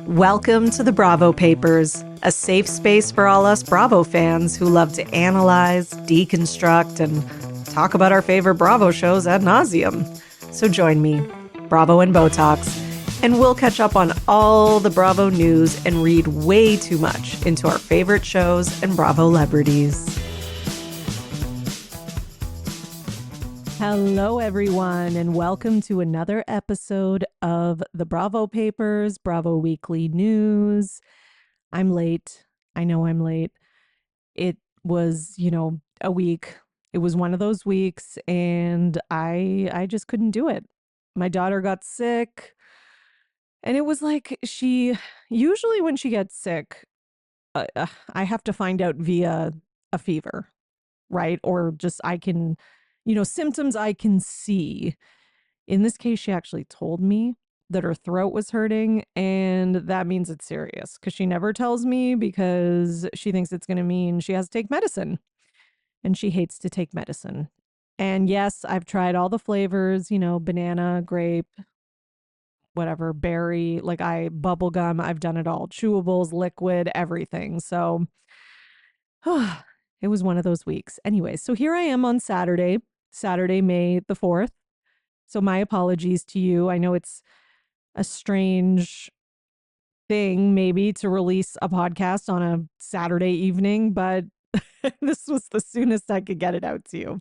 Welcome to the Bravo Papers, a safe space for all us Bravo fans who love to analyze, deconstruct, and talk about our favorite Bravo shows ad nauseum. So join me, Bravo and Botox, and we'll catch up on all the Bravo news and read way too much into our favorite shows and Bravo celebrities. Hello, everyone, and welcome to another episode of the Bravo Papers, Bravo Weekly News. I'm late. I know I'm late. It was, a week. It was one of those weeks, and I just couldn't do it. My daughter got sick, and it was like usually when she gets sick, I have to find out via a fever, right? Or just I can... symptoms I can see. In this case, she actually told me that her throat was hurting, and that means it's serious because she never tells me because she thinks it's going to mean she has to take medicine, and she hates to take medicine. And yes, I've tried all the flavors, banana, grape, whatever, berry, bubble gum. I've done it all. Chewables, liquid, everything. So it was one of those weeks. Anyway, so here I am on Saturday, May the 4th. So my apologies to you. I know it's a strange thing maybe to release a podcast on a Saturday evening, but this was the soonest I could get it out to you.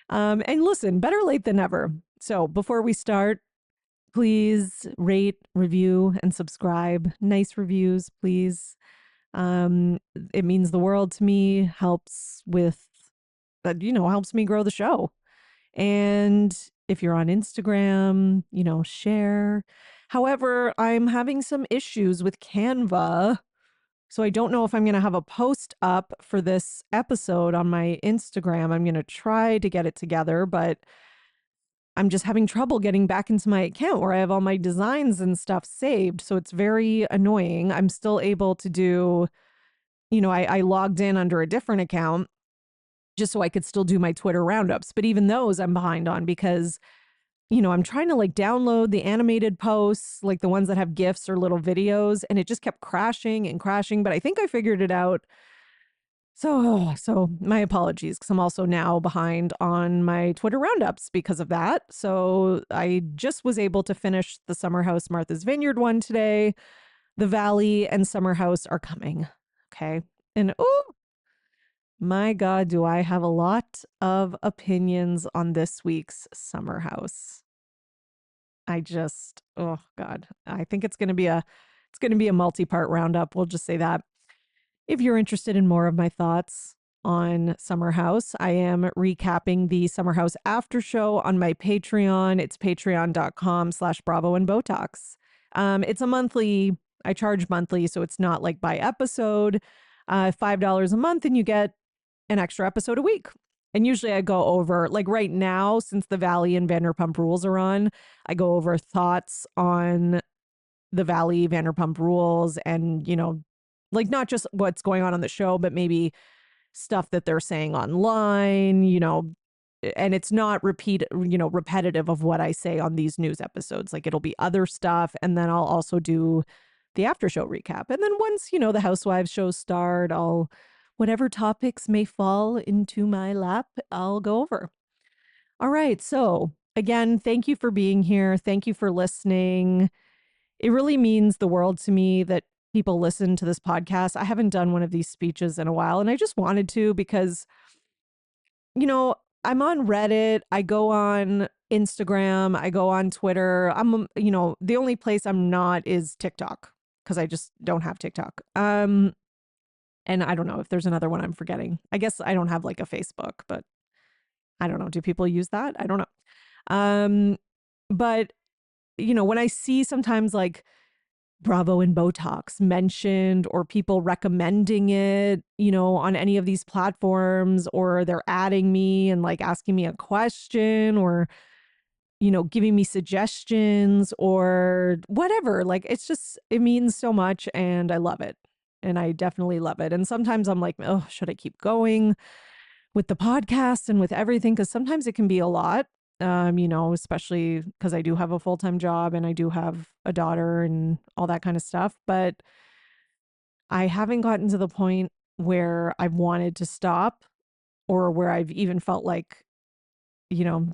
And listen, better late than never. So before we start, please rate, review, and subscribe. Nice reviews, please. It means the world to me, helps me grow the show. And if you're on Instagram, share. However, I'm having some issues with Canva. So I don't know if I'm going to have a post up for this episode on my Instagram. I'm going to try to get it together, but I'm just having trouble getting back into my account where I have all my designs and stuff saved. So it's very annoying. I'm still able to do, I logged in under a different account just so I could still do my Twitter roundups. But even those I'm behind on because, I'm trying to download the animated posts, like the ones that have GIFs or little videos, and it just kept crashing and crashing. But I think I figured it out. So my apologies, because I'm also now behind on my Twitter roundups because of that. So I just was able to finish the Summer House Martha's Vineyard one today. The Valley and Summer House are coming. Okay. And my God, do I have a lot of opinions on this week's Summer House. Oh God, I think it's going to be a multi-part roundup. We'll just say that. If you're interested in more of my thoughts on Summer House, I am recapping the Summer House after show on my Patreon. It's patreon.com/Bravo and Botox. It's a monthly, I charge monthly, so it's not like by episode. $5 a month and you get an extra episode a week. And usually I go over, right now, since the Valley and Vanderpump Rules are on, I go over thoughts on the Valley, Vanderpump Rules, and, not just what's going on the show, but maybe stuff that they're saying online, and it's not repetitive of what I say on these news episodes. It'll be other stuff. And then I'll also do the after show recap. And then once, the Housewives shows start, whatever topics may fall into my lap, I'll go over. All right. So again, thank you for being here. Thank you for listening. It really means the world to me that people listen to this podcast. I haven't done one of these speeches in a while, and I just wanted to because, I'm on Reddit. I go on Instagram. I go on Twitter. The only place I'm not is TikTok because I just don't have TikTok. And I don't know if there's another one I'm forgetting. I guess I don't have a Facebook, but I don't know. Do people use that? I don't know. But, when I see sometimes Bravo and Botox mentioned or people recommending it, on any of these platforms, or they're adding me and asking me a question or, giving me suggestions or whatever, it means so much and I love it. And I definitely love it. And sometimes I'm like, oh, should I keep going with the podcast and with everything? Because sometimes it can be a lot. especially because I do have a full-time job and I do have a daughter and all that kind of stuff. But I haven't gotten to the point where I've wanted to stop or where I've even felt like, you know,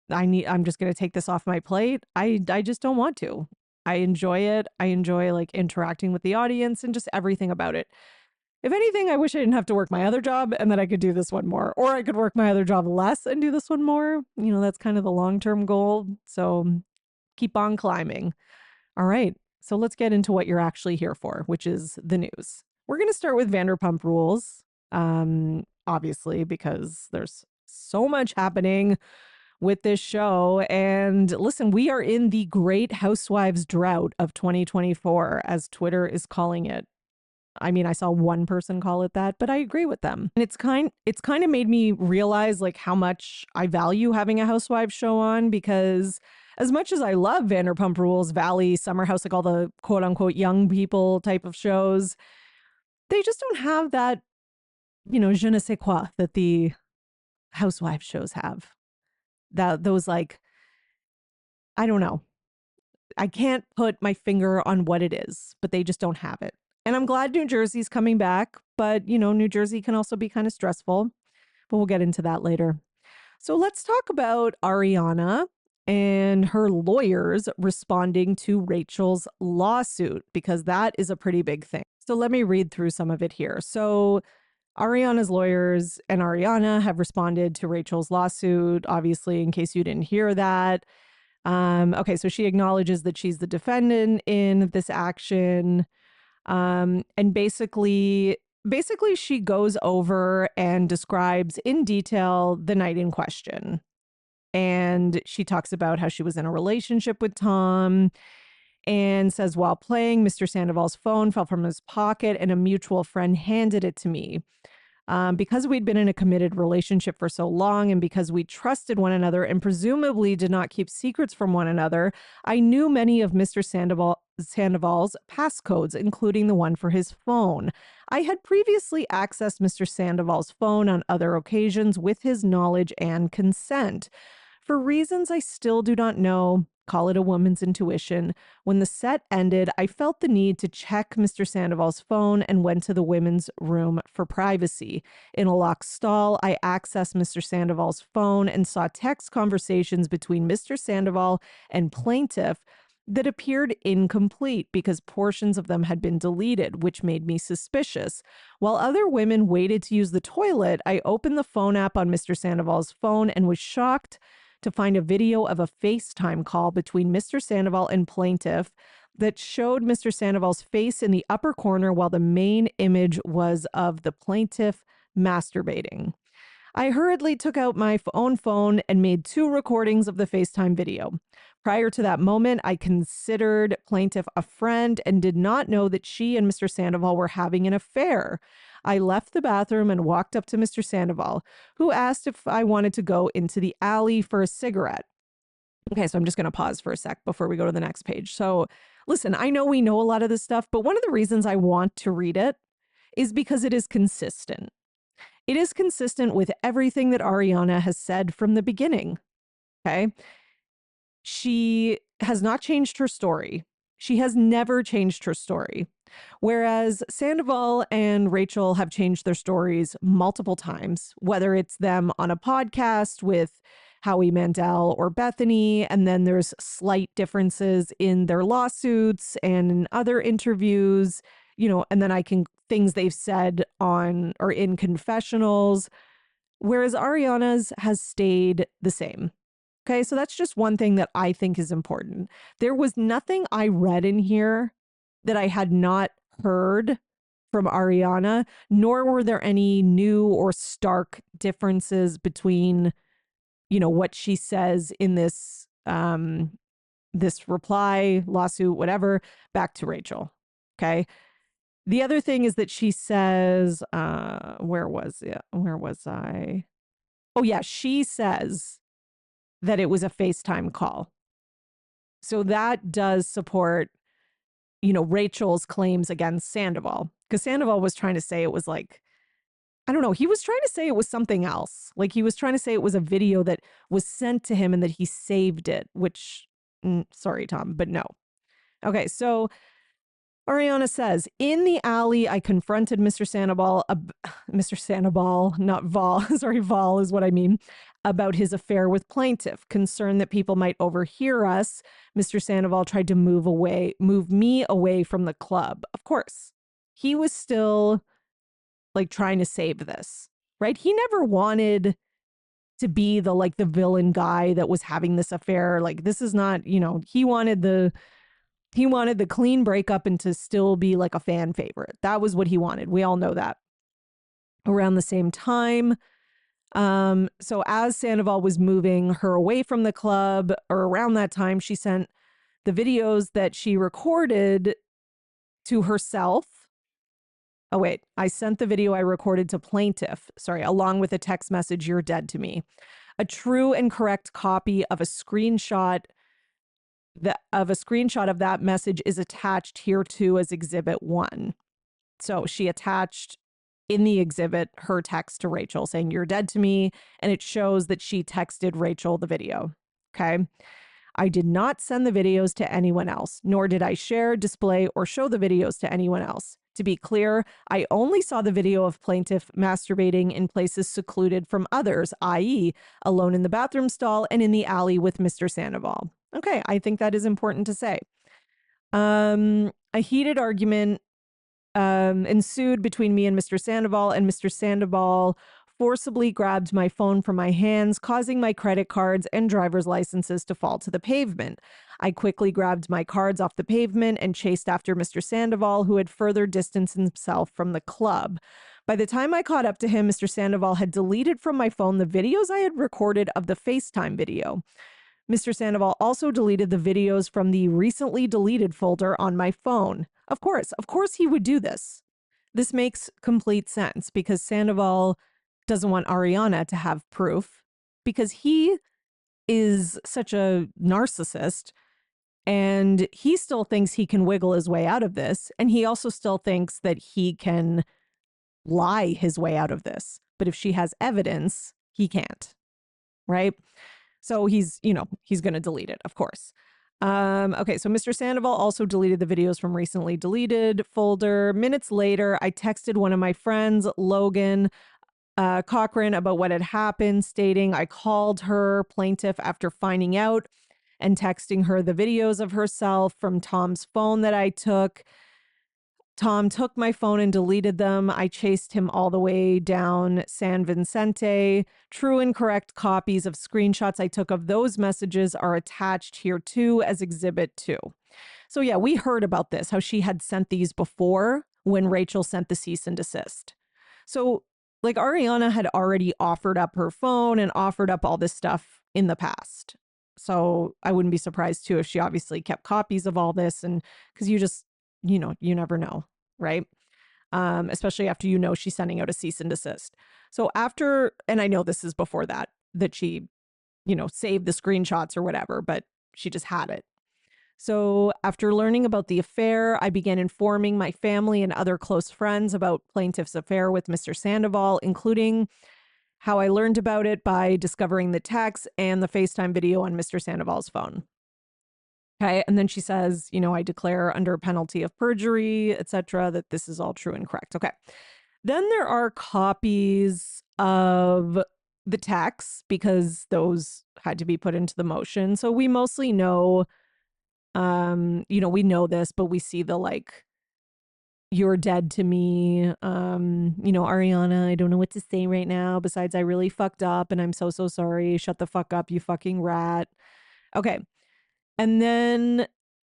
I'm just going to take this off my plate. I just don't want to. I enjoy it. I enjoy like interacting with the audience and just everything about it. If anything, I wish I didn't have to work my other job and that I could do this one more, or I could work my other job less and do this one more. That's kind of the long-term goal. So keep on climbing. All right. So let's get into what you're actually here for, which is the news. We're going to start with Vanderpump Rules, obviously, because there's so much happening with this show. And listen, we are in the Great Housewives drought of 2024, as Twitter is calling it. I mean, I saw one person call it that, but I agree with them. And it's kind of made me realize like how much I value having a housewives show on, because as much as I love Vanderpump Rules, Valley, Summer House, like all the quote unquote young people type of shows, they just don't have that, je ne sais quoi that the housewives shows have. Those like, I don't know. I can't put my finger on what it is, but they just don't have it. And I'm glad New Jersey's coming back, but New Jersey can also be kind of stressful, but we'll get into that later. So let's talk about Ariana and her lawyers responding to Rachel's lawsuit, because that is a pretty big thing. So let me read through some of it here. So Ariana's lawyers and Ariana have responded to Rachel's lawsuit, obviously, in case you didn't hear that. Okay, so she acknowledges that she's the defendant in this action. And basically she goes over and describes in detail the night in question. And she talks about how she was in a relationship with Tom, and says, while playing, Mr. Sandoval's phone fell from his pocket and a mutual friend handed it to me. Because we'd been in a committed relationship for so long, and because we trusted one another and presumably did not keep secrets from one another, I knew many of Mr. Sandoval's passcodes, including the one for his phone. I had previously accessed Mr. Sandoval's phone on other occasions with his knowledge and consent. For reasons I still do not know, call it a woman's intuition, when the set ended, I felt the need to check Mr. Sandoval's phone and went to the women's room for privacy. In a locked stall, I accessed Mr. Sandoval's phone and saw text conversations between Mr. Sandoval and plaintiff that appeared incomplete because portions of them had been deleted, which made me suspicious. While other women waited to use the toilet, I opened the phone app on Mr. Sandoval's phone and was shocked to find a video of a FaceTime call between Mr. Sandoval and plaintiff that showed Mr. Sandoval's face in the upper corner while the main image was of the plaintiff masturbating. I hurriedly took out my own phone and made 2 recordings of the FaceTime video. Prior to that moment, I considered plaintiff a friend and did not know that she and Mr. Sandoval were having an affair. I left the bathroom and walked up to Mr. Sandoval, who asked if I wanted to go into the alley for a cigarette. Okay, so I'm just going to pause for a sec before we go to the next page. So listen, I know we know a lot of this stuff, but one of the reasons I want to read it is because it is consistent. It is consistent with everything that Ariana has said from the beginning. Okay. She has not changed her story. She has never changed her story. Whereas Sandoval and Rachel have changed their stories multiple times, whether it's them on a podcast with Howie Mandel or Bethany, and then there's slight differences in their lawsuits and in other interviews, and then things they've said on or in confessionals, whereas Ariana's has stayed the same. Okay, so that's just one thing that I think is important. There was nothing I read in here that I had not heard from Ariana, nor were there any new or stark differences between, what she says in this reply, lawsuit, whatever, back to Rachel. Okay. The other thing is that she says, where was I? Oh yeah, she says that it was a FaceTime call. So that does support, Rachel's claims against Sandoval, because Sandoval was trying to say it was like I don't know. He was trying to say it was something else. Like he was trying to say it was a video that was sent to him and that he saved it, which, sorry, Tom, but no. Okay, so Ariana says, in the alley, I confronted Mr. Sandoval, Mr. Sandoval, not Vol, sorry, Vol is what I mean, about his affair with plaintiff. Concerned that people might overhear us, Mr. Sandoval tried to move me away from the club. Of course, he was still like trying to save this, right? He never wanted to be the villain guy that was having this affair. Like this is not, he wanted the clean breakup and to still be like a fan favorite. That was what he wanted. We all know that. Around the same time, so as Sandoval was moving her away from the club, or around that time, she sent the videos that she recorded to herself. Oh, wait, I sent the video I recorded to plaintiff, along with a text message, "You're dead to me." A true and correct copy of a screenshot of that message is attached here too as Exhibit 1. So she attached in the exhibit her text to Rachel saying, "You're dead to me," and it shows that she texted Rachel the video. Okay. I did not send the videos to anyone else, nor did I share, display, or show the videos to anyone else. To be clear, I only saw the video of plaintiff masturbating in places secluded from others, i.e., alone in the bathroom stall and in the alley with Mr. Sandoval. Okay, I think that is important to say. A heated argument ensued between me and Mr. Sandoval forcibly grabbed my phone from my hands, causing my credit cards and driver's licenses to fall to the pavement. I quickly grabbed my cards off the pavement and chased after Mr. Sandoval, who had further distanced himself from the club. By the time I caught up to him, Mr. Sandoval had deleted from my phone the videos I had recorded of the FaceTime video. Mr. Sandoval also deleted the videos from the recently deleted folder on my phone. Of course he would do this. This makes complete sense because Sandoval doesn't want Ariana to have proof because he is such a narcissist and he still thinks he can wiggle his way out of this. And he also still thinks that he can lie his way out of this. But if she has evidence, he can't, right? So he's going to delete it, of course. Okay, so Mr. Sandoval also deleted the videos from recently deleted folder. Minutes later, I texted one of my friends, Logan Cochran, about what had happened, stating I called her plaintiff after finding out and texting her the videos of herself from Tom's phone that I took. Tom took my phone and deleted them. I chased him all the way down San Vicente. True and correct copies of screenshots I took of those messages are attached here too as Exhibit 2. So yeah, we heard about this, how she had sent these before when Rachel sent the cease and desist. So like Ariana had already offered up her phone and offered up all this stuff in the past. So I wouldn't be surprised too if she obviously kept copies of all this, and because you never know, right? Especially after she's sending out a cease and desist. So after, and I know this is before that she, saved the screenshots or whatever, but she just had it. So after learning about the affair, I began informing my family and other close friends about plaintiff's affair with Mr. Sandoval, including how I learned about it by discovering the text and the FaceTime video on Mr. Sandoval's phone. Okay. And then she says, I declare under penalty of perjury, etc., that this is all true and correct. Okay. Then there are copies of the texts because those had to be put into the motion. So we mostly know, we know this, but we see the "you're dead to me." Ariana, I don't know what to say right now besides I really fucked up and I'm so sorry. Shut the fuck up, you fucking rat. Okay. And then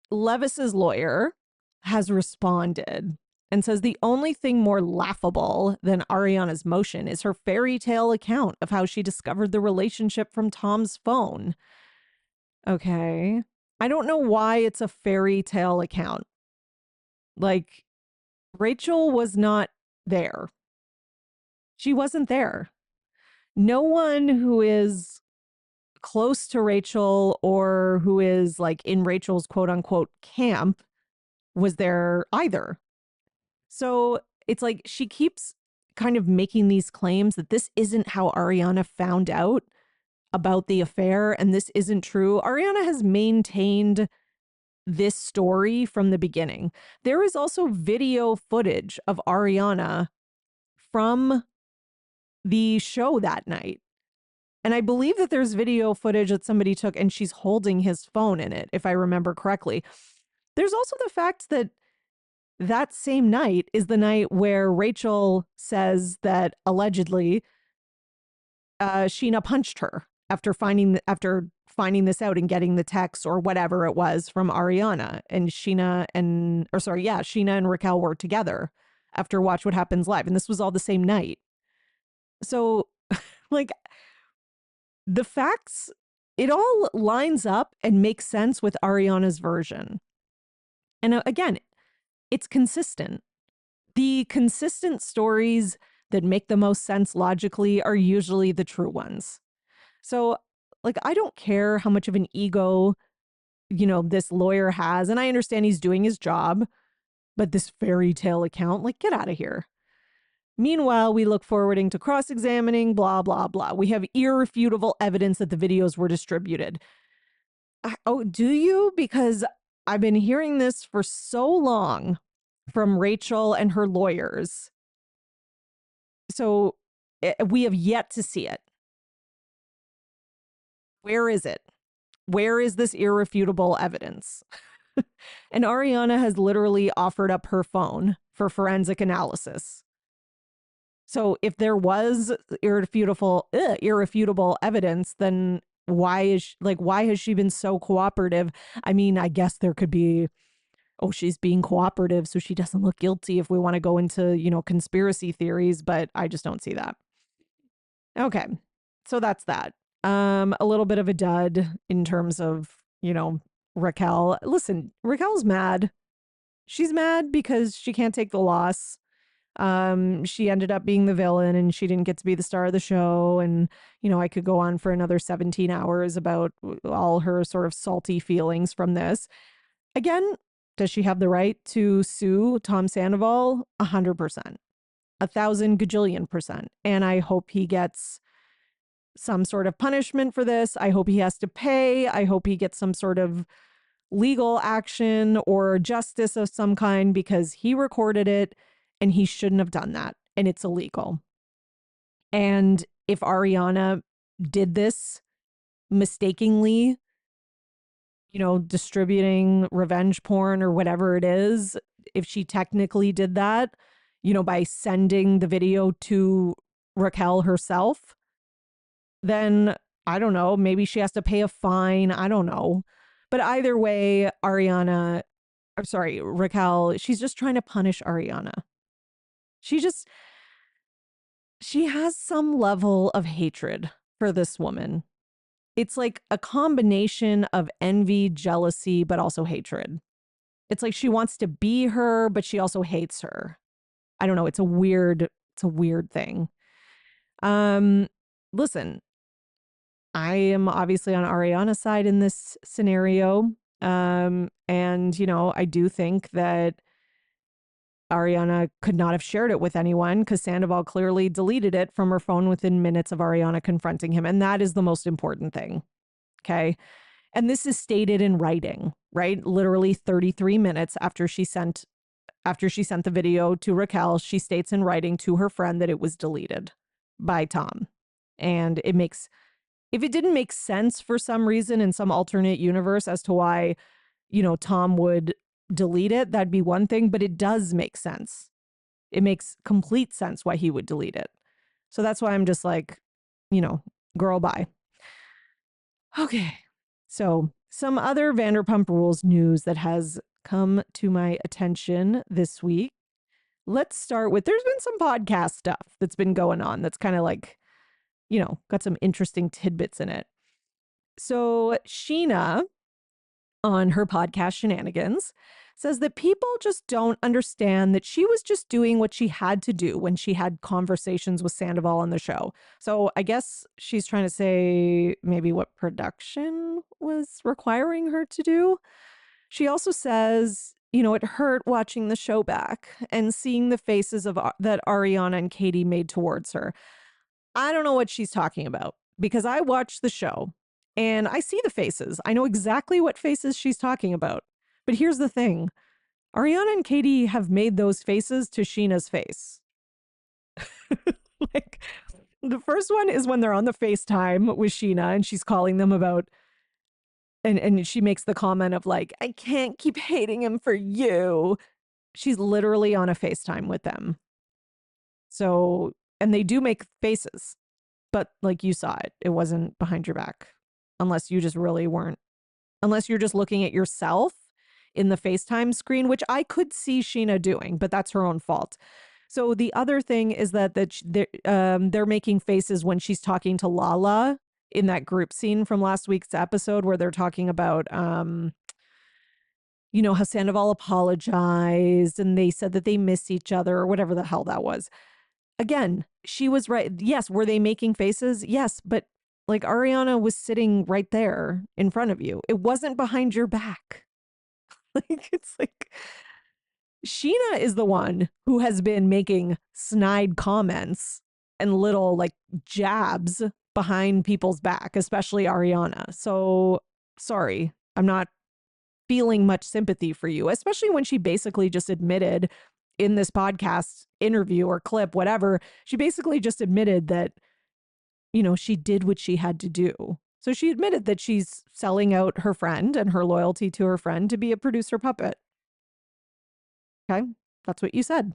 Levis's lawyer has responded and says the only thing more laughable than Ariana's motion is her fairy tale account of how she discovered the relationship from Tom's phone. Okay. I don't know why it's a fairy tale account. Rachel was not there. She wasn't there. No one who is close to Rachel or who is in Rachel's quote unquote camp was there either. So it's she keeps kind of making these claims that this isn't how Ariana found out about the affair and this isn't true. Ariana has maintained this story from the beginning. There is also video footage of Ariana from the show that night. And I believe that there's video footage that somebody took and she's holding his phone in it, if I remember correctly. There's also the fact that that same night is the night where Rachel says that allegedly Sheena punched her after finding this out and getting the text or whatever it was from Ariana. And Sheena and Raquel were together after Watch What Happens Live. And this was all the same night. So, like, the facts, it all lines up and makes sense with Ariana's version. And again, it's consistent. The consistent stories that make the most sense logically are usually the true ones. So, like, I don't care how much of an ego, this lawyer has. And I understand he's doing his job, but this fairy tale account, like, get out of here. Meanwhile, we look forwarding to cross-examining, blah, blah, blah. We have irrefutable evidence that the videos were distributed. Oh, do you? Because I've been hearing this for so long from Rachel and her lawyers. So we have yet to see it. Where is it? Where is this irrefutable evidence? And Ariana has literally offered up her phone for forensic analysis. So if there was irrefutable evidence, then why has she been so cooperative? I mean, I guess there could be, she's being cooperative so she doesn't look guilty if we want to go into, conspiracy theories, but I just don't see that. Okay. So that's that. A little bit of a dud in terms of, Raquel. Listen, Raquel's mad. She's mad because she can't take the loss. She ended up being the villain and she didn't get to be the star of the show. And, I could go on for another 17 hours about all her sort of salty feelings from this. Again, does she have the right to sue Tom Sandoval? 100%. 1,000 gajillion %. And I hope he gets some sort of punishment for this. I hope he has to pay. I hope he gets some sort of legal action or justice of some kind because he recorded it and he shouldn't have done that. And it's illegal. And if Ariana did this mistakenly, distributing revenge porn or whatever it is, if she technically did that, by sending the video to Raquel herself, then I don't know, maybe she has to pay a fine. I don't know. But either way, Raquel, she's just trying to punish Ariana. She has some level of hatred for this woman. It's like a combination of envy, jealousy, but also hatred. It's like she wants to be her, but she also hates her. I don't know. It's a weird thing. Listen, I am obviously on Ariana's side in this scenario. And, I do think that Ariana could not have shared it with anyone because Sandoval clearly deleted it from her phone within minutes of Ariana confronting him. And that is the most important thing. Okay. And this is stated in writing, right? Literally 33 minutes after she sent the video to Raquel, she states in writing to her friend that it was deleted by Tom. And if it didn't make sense for some reason in some alternate universe as to why, Tom would delete it, that'd be one thing, but it does make sense. It makes complete sense why he would delete it. So that's why I'm just like, girl, bye. Okay. So some other Vanderpump Rules news that has come to my attention this week. Let's start with, there's been some podcast stuff that's been going on that's kind of like, got some interesting tidbits in it. So Sheena, on her podcast Shenanigans, says that people just don't understand that she was just doing what she had to do when she had conversations with Sandoval on the show. So I guess she's trying to say maybe what production was requiring her to do. She also says, it hurt watching the show back and seeing the faces of that Ariana and Katie made towards her. I don't know what she's talking about because I watched the show and I see the faces. I know exactly what faces she's talking about. But here's the thing. Ariana and Katie have made those faces to Sheena's face. Like, the first one is when they're on the FaceTime with Sheena and she's calling them about, and she makes the comment of like, I can't keep hating him for you. She's literally on a FaceTime with them. So, and they do make faces, but like you saw it, it wasn't behind your back. Unless you just really weren't, unless you're just looking at yourself in the FaceTime screen, which I could see Sheena doing, but that's her own fault. So the other thing is that they're making faces when she's talking to Lala in that group scene from last week's episode where they're talking about, how Sandoval apologized and they said that they miss each other or whatever the hell that was. Again, she was right. Yes, were they making faces? Yes, but like Ariana was sitting right there in front of you. It wasn't behind your back. Like, it's like Sheena is the one who has been making snide comments and little like jabs behind people's back, especially Ariana. So sorry, I'm not feeling much sympathy for you, especially when she basically just admitted in this podcast interview or clip, whatever, she basically just admitted that, she did what she had to do. So she admitted that she's selling out her friend and her loyalty to her friend to be a producer puppet. Okay, that's what you said.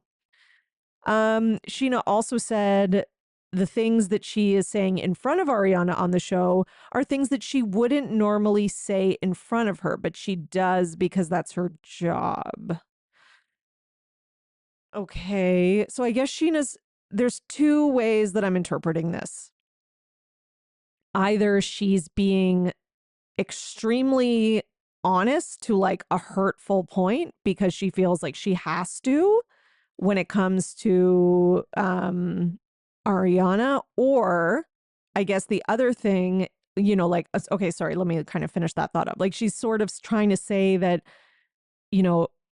Sheena also said the things that she is saying in front of Ariana on the show are things that she wouldn't normally say in front of her, but she does because that's her job. Okay, so I guess there's two ways that I'm interpreting this. Either she's being extremely honest to like a hurtful point because she feels like she has to when it comes to Ariana, or I guess the other thing, okay, sorry, let me kind of finish that thought up. Like she's sort of trying to say that,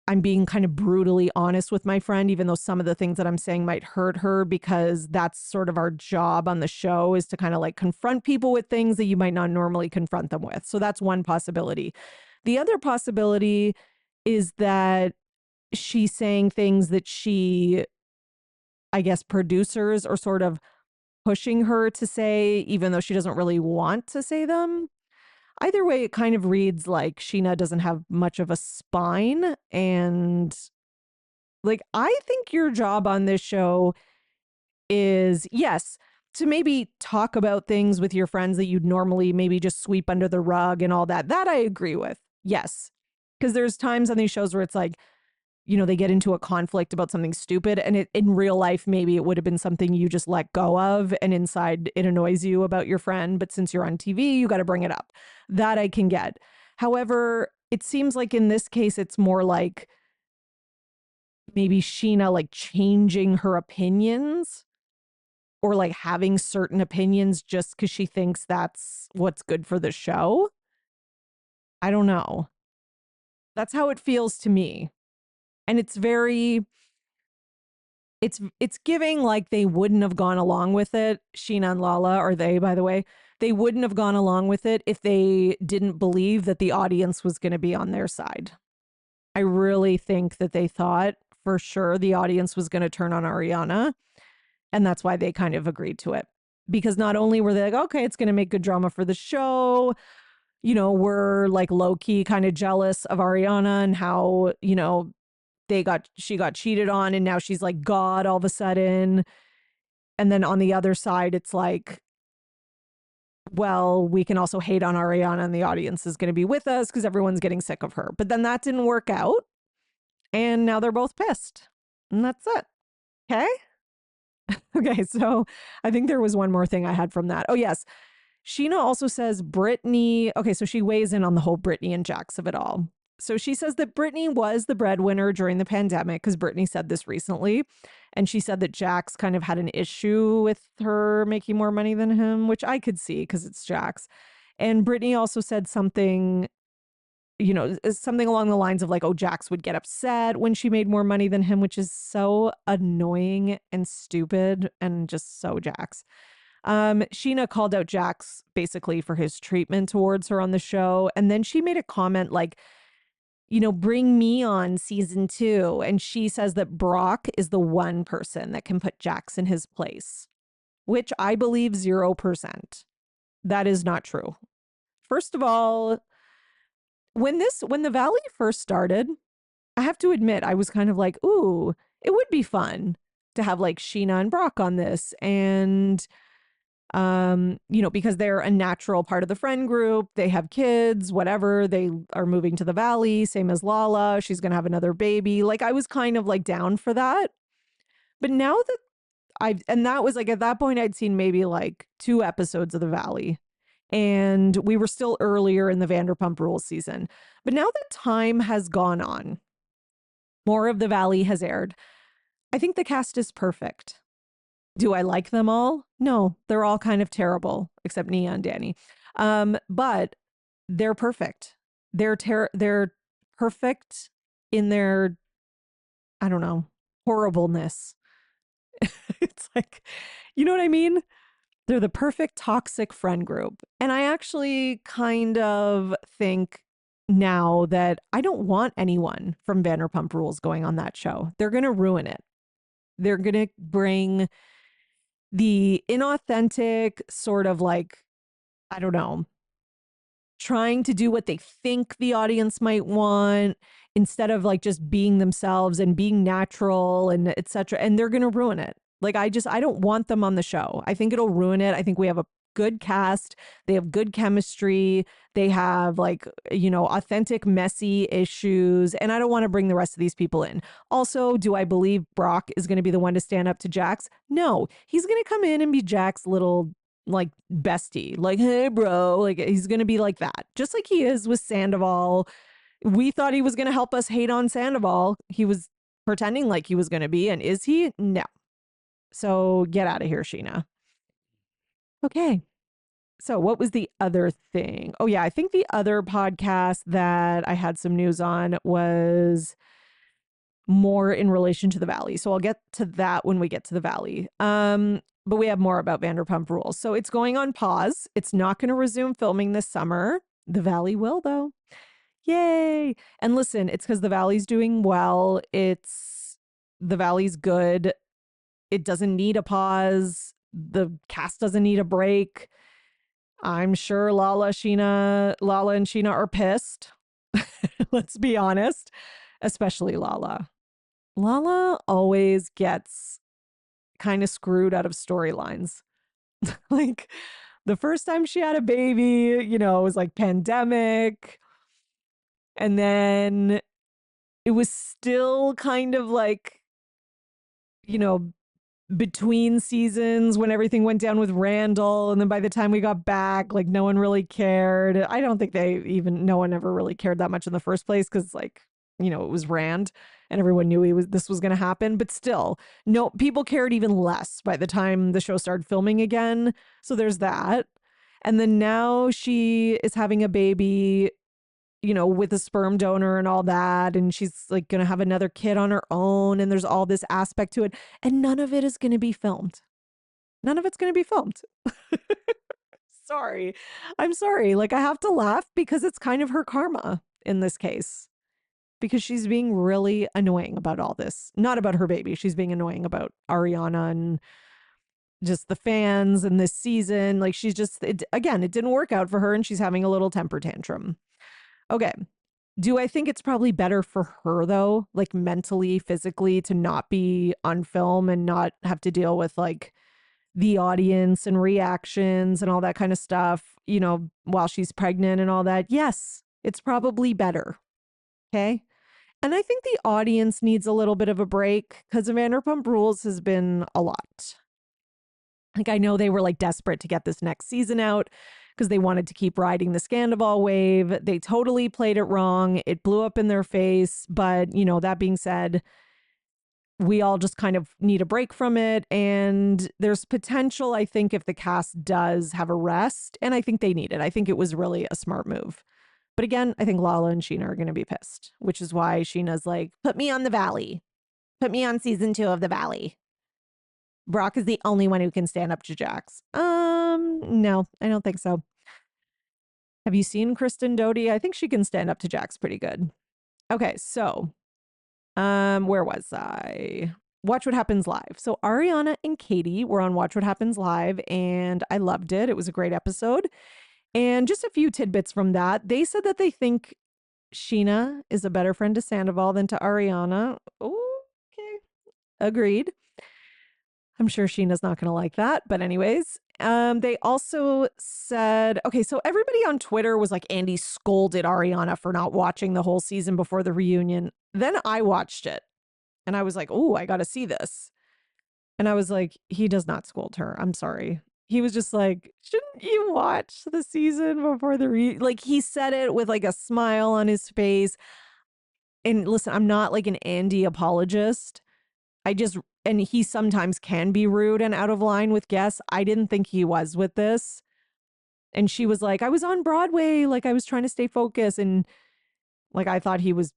I'm being kind of brutally honest with my friend, even though some of the things that I'm saying might hurt her, because that's sort of our job on the show, is to kind of like confront people with things that you might not normally confront them with. So that's one possibility. The other possibility is that she's saying things that I guess producers are sort of pushing her to say, even though she doesn't really want to say them. Either way, it kind of reads like Sheena doesn't have much of a spine. And like, I think your job on this show is, yes, to maybe talk about things with your friends that you'd normally maybe just sweep under the rug and all that. That I agree with. Yes. Because there's times on these shows where it's like, they get into a conflict about something stupid, and in real life, maybe it would have been something you just let go of, and inside it annoys you about your friend. But since you're on TV, you got to bring it up. That I can get. However, it seems like in this case, it's more like maybe Sheena like changing her opinions or like having certain opinions just because she thinks that's what's good for the show. I don't know. That's how it feels to me. And it's giving like they wouldn't have gone along with it. Sheena and Lala, or they, by the way, they wouldn't have gone along with it if they didn't believe that the audience was going to be on their side. I really think that they thought for sure the audience was going to turn on Ariana. And that's why they kind of agreed to it. Because not only were they like, okay, it's going to make good drama for the show, we're like low key kind of jealous of Ariana and how, she got cheated on and now she's like God all of a sudden. And then on the other side, it's like, well, we can also hate on Ariana and the audience is going to be with us because everyone's getting sick of her. But then that didn't work out. And now they're both pissed. And that's it. Okay. Okay. So I think there was one more thing I had from that. Oh, yes. Sheena also says Brittany. Okay. So she weighs in on the whole Brittany and Jax of it all. So she says that Brittany was the breadwinner during the pandemic because Brittany said this recently. And she said that Jax kind of had an issue with her making more money than him, which I could see because it's Jax. And Brittany also said something something along the lines of like, oh, Jax would get upset when she made more money than him, which is so annoying and stupid and just so Jax. Sheena called out Jax basically for his treatment towards her on the show. And then she made a comment like, bring me on season 2. And she says that Brock is the one person that can put Jax in his place, which I believe 0%. That is not true. First of all, when the Valley first started, I have to admit, I was kind of like, ooh, it would be fun to have like Sheena and Brock on this. And because they're a natural part of the friend group, they have kids, whatever, they are moving to the Valley, same as Lala, she's going to have another baby. Like I was kind of like down for that. But now that and that was like, at that point, I'd seen maybe like 2 episodes of the Valley, and we were still earlier in the Vanderpump Rules season. But now that time has gone on, more of the Valley has aired, I think the cast is perfect. Do I like them all? No, they're all kind of terrible, except Nia and Danny. But they're perfect. They're perfect in their, I don't know, horribleness. It's like, you know what I mean? They're the perfect toxic friend group. And I actually kind of think now that I don't want anyone from Vanderpump Rules going on that show. They're going to ruin it. They're going to bring the inauthentic sort of like, I don't know, trying to do what they think the audience might want instead of like just being themselves and being natural and etc. And they're going to ruin it. Like I don't want them on the show. I think it'll ruin it. I think we have a good cast. They have good chemistry. They have like, authentic, messy issues. And I don't want to bring the rest of these people in. Also, do I believe Brock is going to be the one to stand up to Jax? No, he's going to come in and be Jax's little like bestie. Like, hey, bro, like he's going to be like that. Just like he is with Sandoval. We thought he was going to help us hate on Sandoval. He was pretending like he was going to be. And is he? No. So get out of here, Sheena. Okay. So what was the other thing? Oh, yeah. I think the other podcast that I had some news on was more in relation to the Valley. So I'll get to that when we get to the Valley. But we have more about Vanderpump Rules. So it's going on pause. It's not going to resume filming this summer. The Valley will, though. Yay. And listen, it's because the Valley's doing well. The Valley's good. It doesn't need a pause. The cast doesn't need a break. I'm sure Lala and Sheena are pissed. Let's be honest, especially Lala. Lala always gets kind of screwed out of storylines. Like the first time she had a baby, it was like pandemic. And then it was still kind of like, between seasons when everything went down with Randall. And then by the time we got back, like no one really cared. I don't think no one ever really cared that much in the first place. Cause like, it was Rand and everyone knew this was going to happen, but still no, people cared even less by the time the show started filming again. So there's that. And then now she is having a baby, with a sperm donor and all that. And she's like going to have another kid on her own. And there's all this aspect to it. And none of it is going to be filmed. None of it's going to be filmed. Sorry. I'm sorry. Like I have to laugh because it's kind of her karma in this case. Because she's being really annoying about all this. Not about her baby. She's being annoying about Ariana and just the fans and this season. Like she's just, it didn't work out for her and she's having a little temper tantrum. Okay. Do I think it's probably better for her though, like mentally, physically, to not be on film and not have to deal with like the audience and reactions and all that kind of stuff, while she's pregnant and all that? Yes, it's probably better. Okay. And I think the audience needs a little bit of a break because Vanderpump Rules has been a lot. Like I know they were like desperate to get this next season out because they wanted to keep riding the Sandoval wave. They totally played it wrong. It blew up in their face. But, that being said, we all just kind of need a break from it. And there's potential, I think, if the cast does have a rest. And I think they need it. I think it was really a smart move. But again, I think Lala and Sheena are going to be pissed, which is why Sheena's like, put me on the Valley. Put me on season 2 of the Valley. Brock is the only one who can stand up to Jax. No, I don't think so. Have you seen Kristen Doty? I think she can stand up to Jax pretty good. Okay, so where was I? Watch What Happens Live. So Ariana and Katie were on Watch What Happens Live, and I loved it. It was a great episode. And just a few tidbits from that. They said that they think Sheena is a better friend to Sandoval than to Ariana. Okay, agreed. I'm sure Sheena's not going to like that. But anyways, they also said, okay, so everybody on Twitter was like, Andy scolded Ariana for not watching the whole season before the reunion. Then I watched it and I was like, oh, I got to see this. And I was like, he does not scold her. I'm sorry. He was just like, shouldn't you watch the season before the like he said it with like a smile on his face. And listen, I'm not like an Andy apologist. And he sometimes can be rude and out of line with guests. I didn't think he was with this. And she was like, I was on Broadway. Like I was trying to stay focused. And like, I thought he was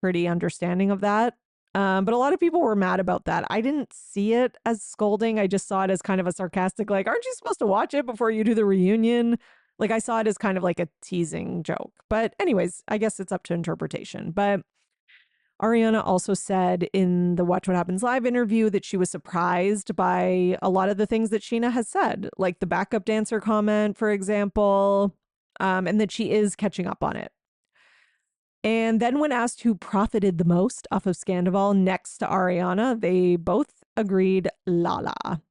pretty understanding of that. But a lot of people were mad about that. I didn't see it as scolding. I just saw it as kind of a sarcastic, like, aren't you supposed to watch it before you do the reunion? Like I saw it as kind of like a teasing joke. But anyways, I guess it's up to interpretation. But Ariana also said in the Watch What Happens Live interview that she was surprised by a lot of the things that Sheena has said, like the backup dancer comment, for example, and that she is catching up on it. And then when asked who profited the most off of Scandoval next to Ariana, they both agreed Lala,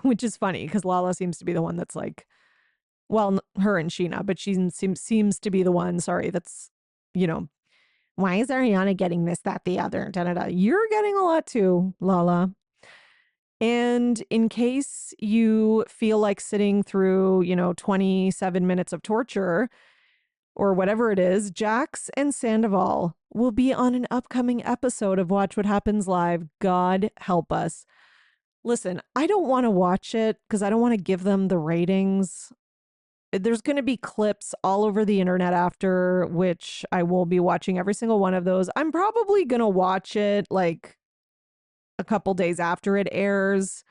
which is funny because Lala seems to be the one that's like, well, her and Sheena, but she seems to be the one, sorry, that's, why is Ariana getting this, that, the other, da-da-da. You're getting a lot too, Lala. And in case you feel like sitting through, 27 minutes of torture or whatever it is, Jax and Sandoval will be on an upcoming episode of Watch What Happens Live. God help us. Listen, I don't want to watch it because I don't want to give them the ratings. There's going to be clips all over the internet after, which I will be watching every single one of those. I'm probably going to watch it like a couple days after it airs,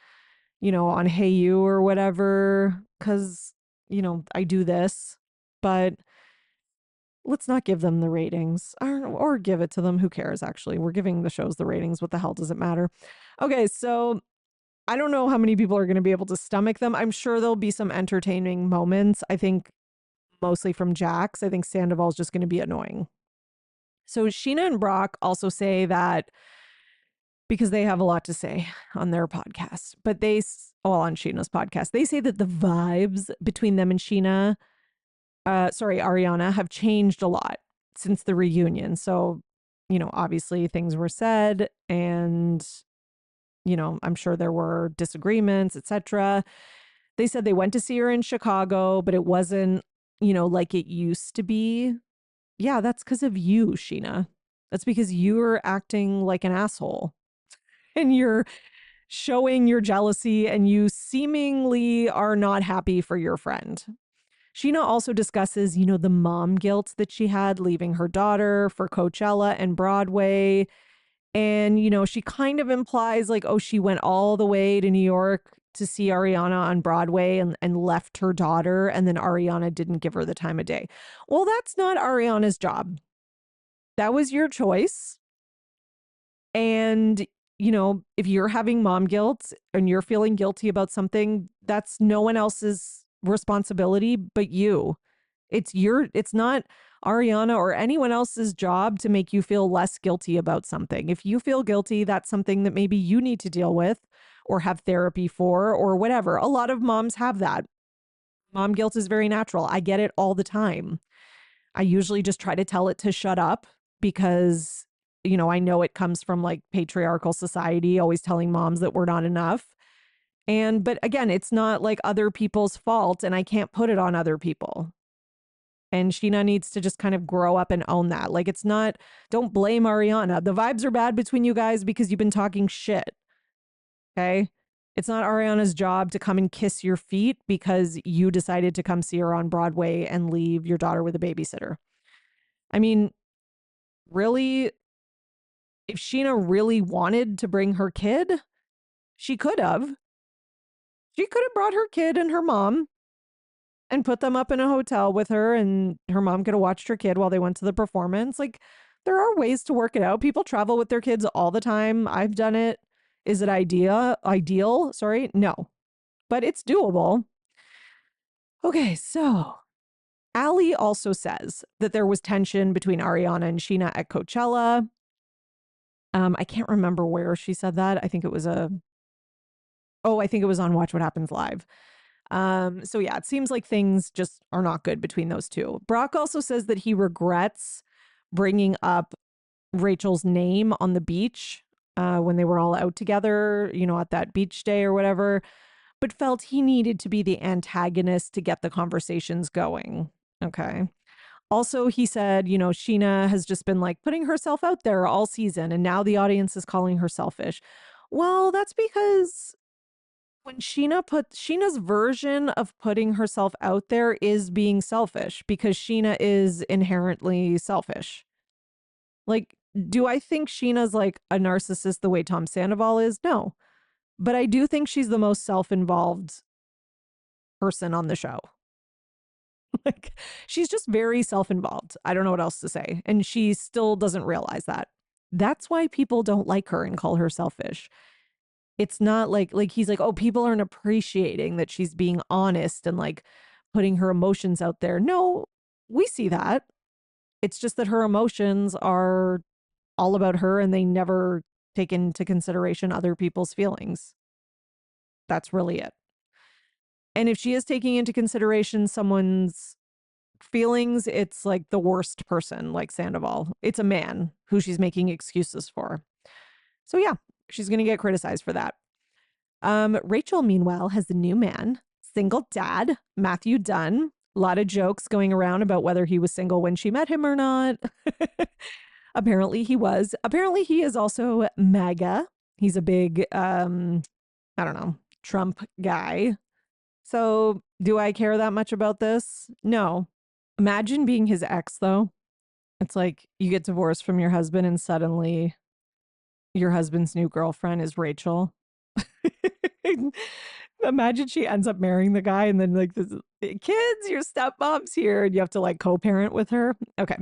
on Hey You or whatever, because, I do this. But let's not give them the ratings or give it to them. Who cares, actually? We're giving the shows the ratings. What the hell does it matter? Okay, so I don't know how many people are going to be able to stomach them. I'm sure there'll be some entertaining moments. I think mostly from Jax. I think Sandoval's just going to be annoying. So Sheena and Brock also say that because they have a lot to say on their podcast, but on Sheena's podcast, they say that the vibes between them and Ariana have changed a lot since the reunion. So, obviously things were said and I'm sure there were disagreements, etc. They said they went to see her in Chicago, but it wasn't, like it used to be. Yeah, that's because of you, Sheena. That's because you're acting like an asshole and you're showing your jealousy and you seemingly are not happy for your friend. Sheena also discusses, the mom guilt that she had leaving her daughter for Coachella and Broadway. And, she kind of implies like, oh, she went all the way to New York to see Ariana on Broadway and left her daughter. And then Ariana didn't give her the time of day. Well, that's not Ariana's job. That was your choice. And, if you're having mom guilt and you're feeling guilty about something, that's no one else's responsibility but you. It's not Ariana or anyone else's job to make you feel less guilty about something. If you feel guilty, that's something that maybe you need to deal with or have therapy for or whatever. A lot of moms have that. Mom guilt is very natural. I get it all the time. I usually just try to tell it to shut up because, I know it comes from like patriarchal society, always telling moms that we're not enough. But again, it's not like other people's fault and I can't put it on other people. And Sheena needs to just kind of grow up and own that. Like don't blame Ariana. The vibes are bad between you guys because you've been talking shit. Okay? It's not Ariana's job to come and kiss your feet because you decided to come see her on Broadway and leave your daughter with a babysitter. I mean, really, if Sheena really wanted to bring her kid, she could have. She could have brought her kid and her mom and put them up in a hotel with her, and her mom could have watched her kid while they went to the performance. Like, there are ways to work it out. People travel with their kids all the time. I've done it. Is it ideal? Sorry. No, but it's doable. Okay, so Allie also says that there was tension between Ariana and Sheena at Coachella. I can't remember where she said that. I think it was on Watch What Happens Live. So yeah, it seems like things just are not good between those two. Brock also says that he regrets bringing up Rachel's name on the beach when they were all out together, at that beach day or whatever, but felt he needed to be the antagonist to get the conversations going. Okay. Also, he said, Sheena has just been like putting herself out there all season, and now the audience is calling her selfish. Well, that's because when Sheena's version of putting herself out there is being selfish, because Sheena is inherently selfish. Like, do I think Sheena's like a narcissist the way Tom Sandoval is? No. But I do think she's the most self-involved person on the show. Like, she's just very self-involved. I don't know what else to say. And she still doesn't realize that. That's why people don't like her and call her selfish. It's not like he's like, oh, people aren't appreciating that she's being honest and like putting her emotions out there. No, we see that. It's just that her emotions are all about her and they never take into consideration other people's feelings. That's really it. And if she is taking into consideration someone's feelings, it's like the worst person, like Sandoval. It's a man who she's making excuses for. So yeah, she's going to get criticized for that. Rachel, meanwhile, has a new man, single dad, Matthew Dunn. A lot of jokes going around about whether he was single when she met him or not. Apparently he was. Apparently he is also MAGA. He's a big, I don't know, Trump guy. So do I care that much about this? No. Imagine being his ex, though. It's like you get divorced from your husband and suddenly your husband's new girlfriend is Rachel. Imagine she ends up marrying the guy and then like this, kids, your stepmom's here and you have to like co-parent with her. Okay,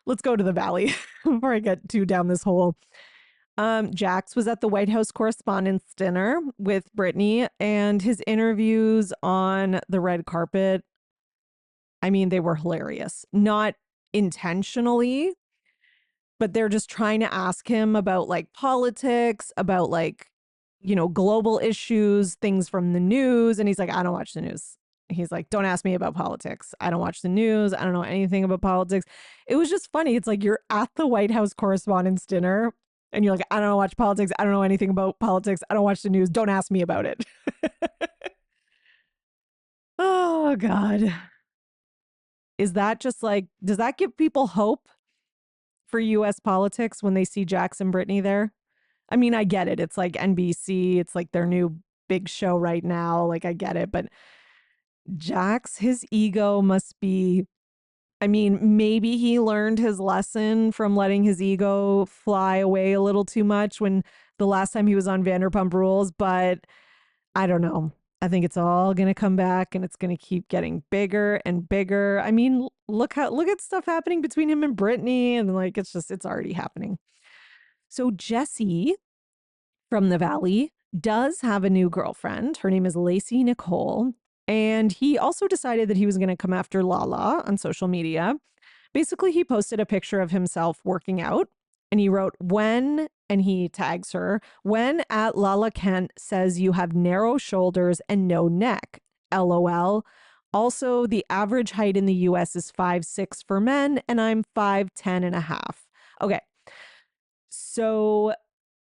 let's go to the valley before I get too down this hole. Jax was at the White House Correspondents' Dinner with Brittany, and his interviews on the red carpet, I mean, they were hilarious. Not intentionally, but they're just trying to ask him about like politics, about like, global issues, things from the news. And he's like, I don't watch the news. He's like, don't ask me about politics. I don't watch the news. I don't know anything about politics. It was just funny. It's like you're at the White House Correspondents' Dinner and you're like, I don't watch politics. I don't know anything about politics. I don't watch the news. Don't ask me about it. Oh, God. Is that just like, does that give people hope for US politics when they see Jax and Brittany there? I mean, I get it. It's like NBC. It's like their new big show right now. Like, I get it. But Jax, his ego must be, I mean, maybe he learned his lesson from letting his ego fly away a little too much when the last time he was on Vanderpump Rules, but I don't know. I think it's all going to come back and it's going to keep getting bigger and bigger. I mean, look at stuff happening between him and Brittany and like it's already happening. So Jesse from the Valley does have a new girlfriend. Her name is Lacey Nicole. And he also decided that he was going to come after Lala on social media. Basically, he posted a picture of himself working out and he wrote, and he tags her, when at Lala Kent says you have narrow shoulders and no neck. LOL. Also, the average height in the US is 5'6" for men, and I'm 5'10" and a half. Okay. So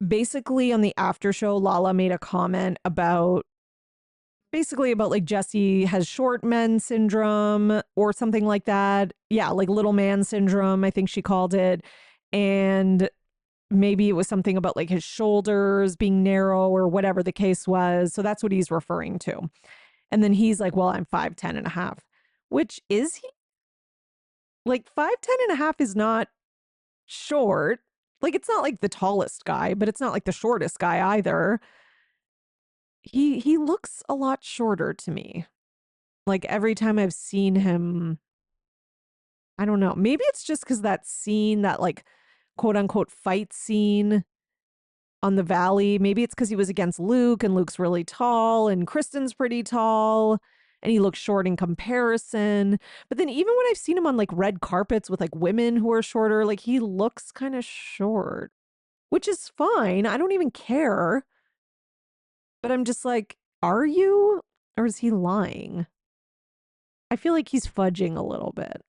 basically on the after show, Lala made a comment about like Jesse has short men syndrome or something like that. Yeah, like little man syndrome, I think she called it. And maybe it was something about like his shoulders being narrow or whatever the case was. So that's what he's referring to. And then he's like, well, I'm 5'10" and a half, which is he? Like 5'10" is not short. Like it's not like the tallest guy, but it's not like the shortest guy either. He looks a lot shorter to me. Like every time I've seen him, I don't know. Maybe it's just because that scene, that like quote unquote fight scene on the Valley. Maybe it's because he was against Luke and Luke's really tall and Kristen's pretty tall and he looks short in comparison. But then even when I've seen him on like red carpets with like women who are shorter, like he looks kind of short, which is fine. I don't even care. But I'm just like, are you? Or is he lying? I feel like he's fudging a little bit.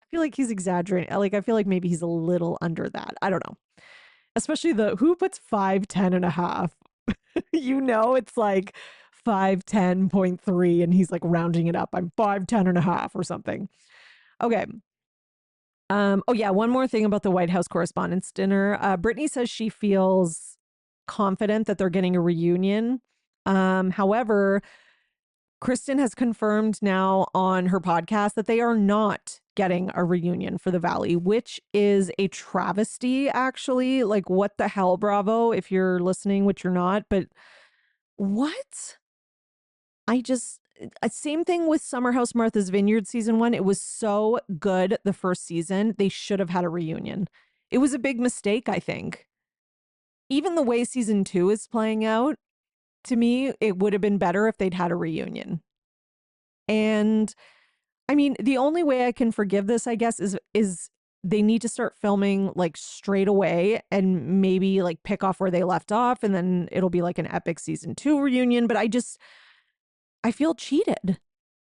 I feel like he's exaggerating. Like, I feel like maybe he's a little under that. I don't know. Especially the who puts 5'10.5. It's like 5'10.3 and he's like rounding it up. I'm 5'10.5 or something. Okay. Oh yeah, one more thing about the White House Correspondents' Dinner. Brittany says she feels confident that they're getting a reunion. However, Kristen has confirmed now on her podcast that they are not getting a reunion for the Valley, which is a travesty, actually. Like, what the hell, Bravo, if you're listening, which you're not, but what? Same thing with Summer House Martha's Vineyard season 1. It was so good the first season. They should have had a reunion. It was a big mistake, I think. Even the way season 2 is playing out, to me, it would have been better if they'd had a reunion. And I mean, the only way I can forgive this, I guess, is they need to start filming like straight away and maybe like pick off where they left off and then it'll be like an epic season 2 reunion. But I feel cheated.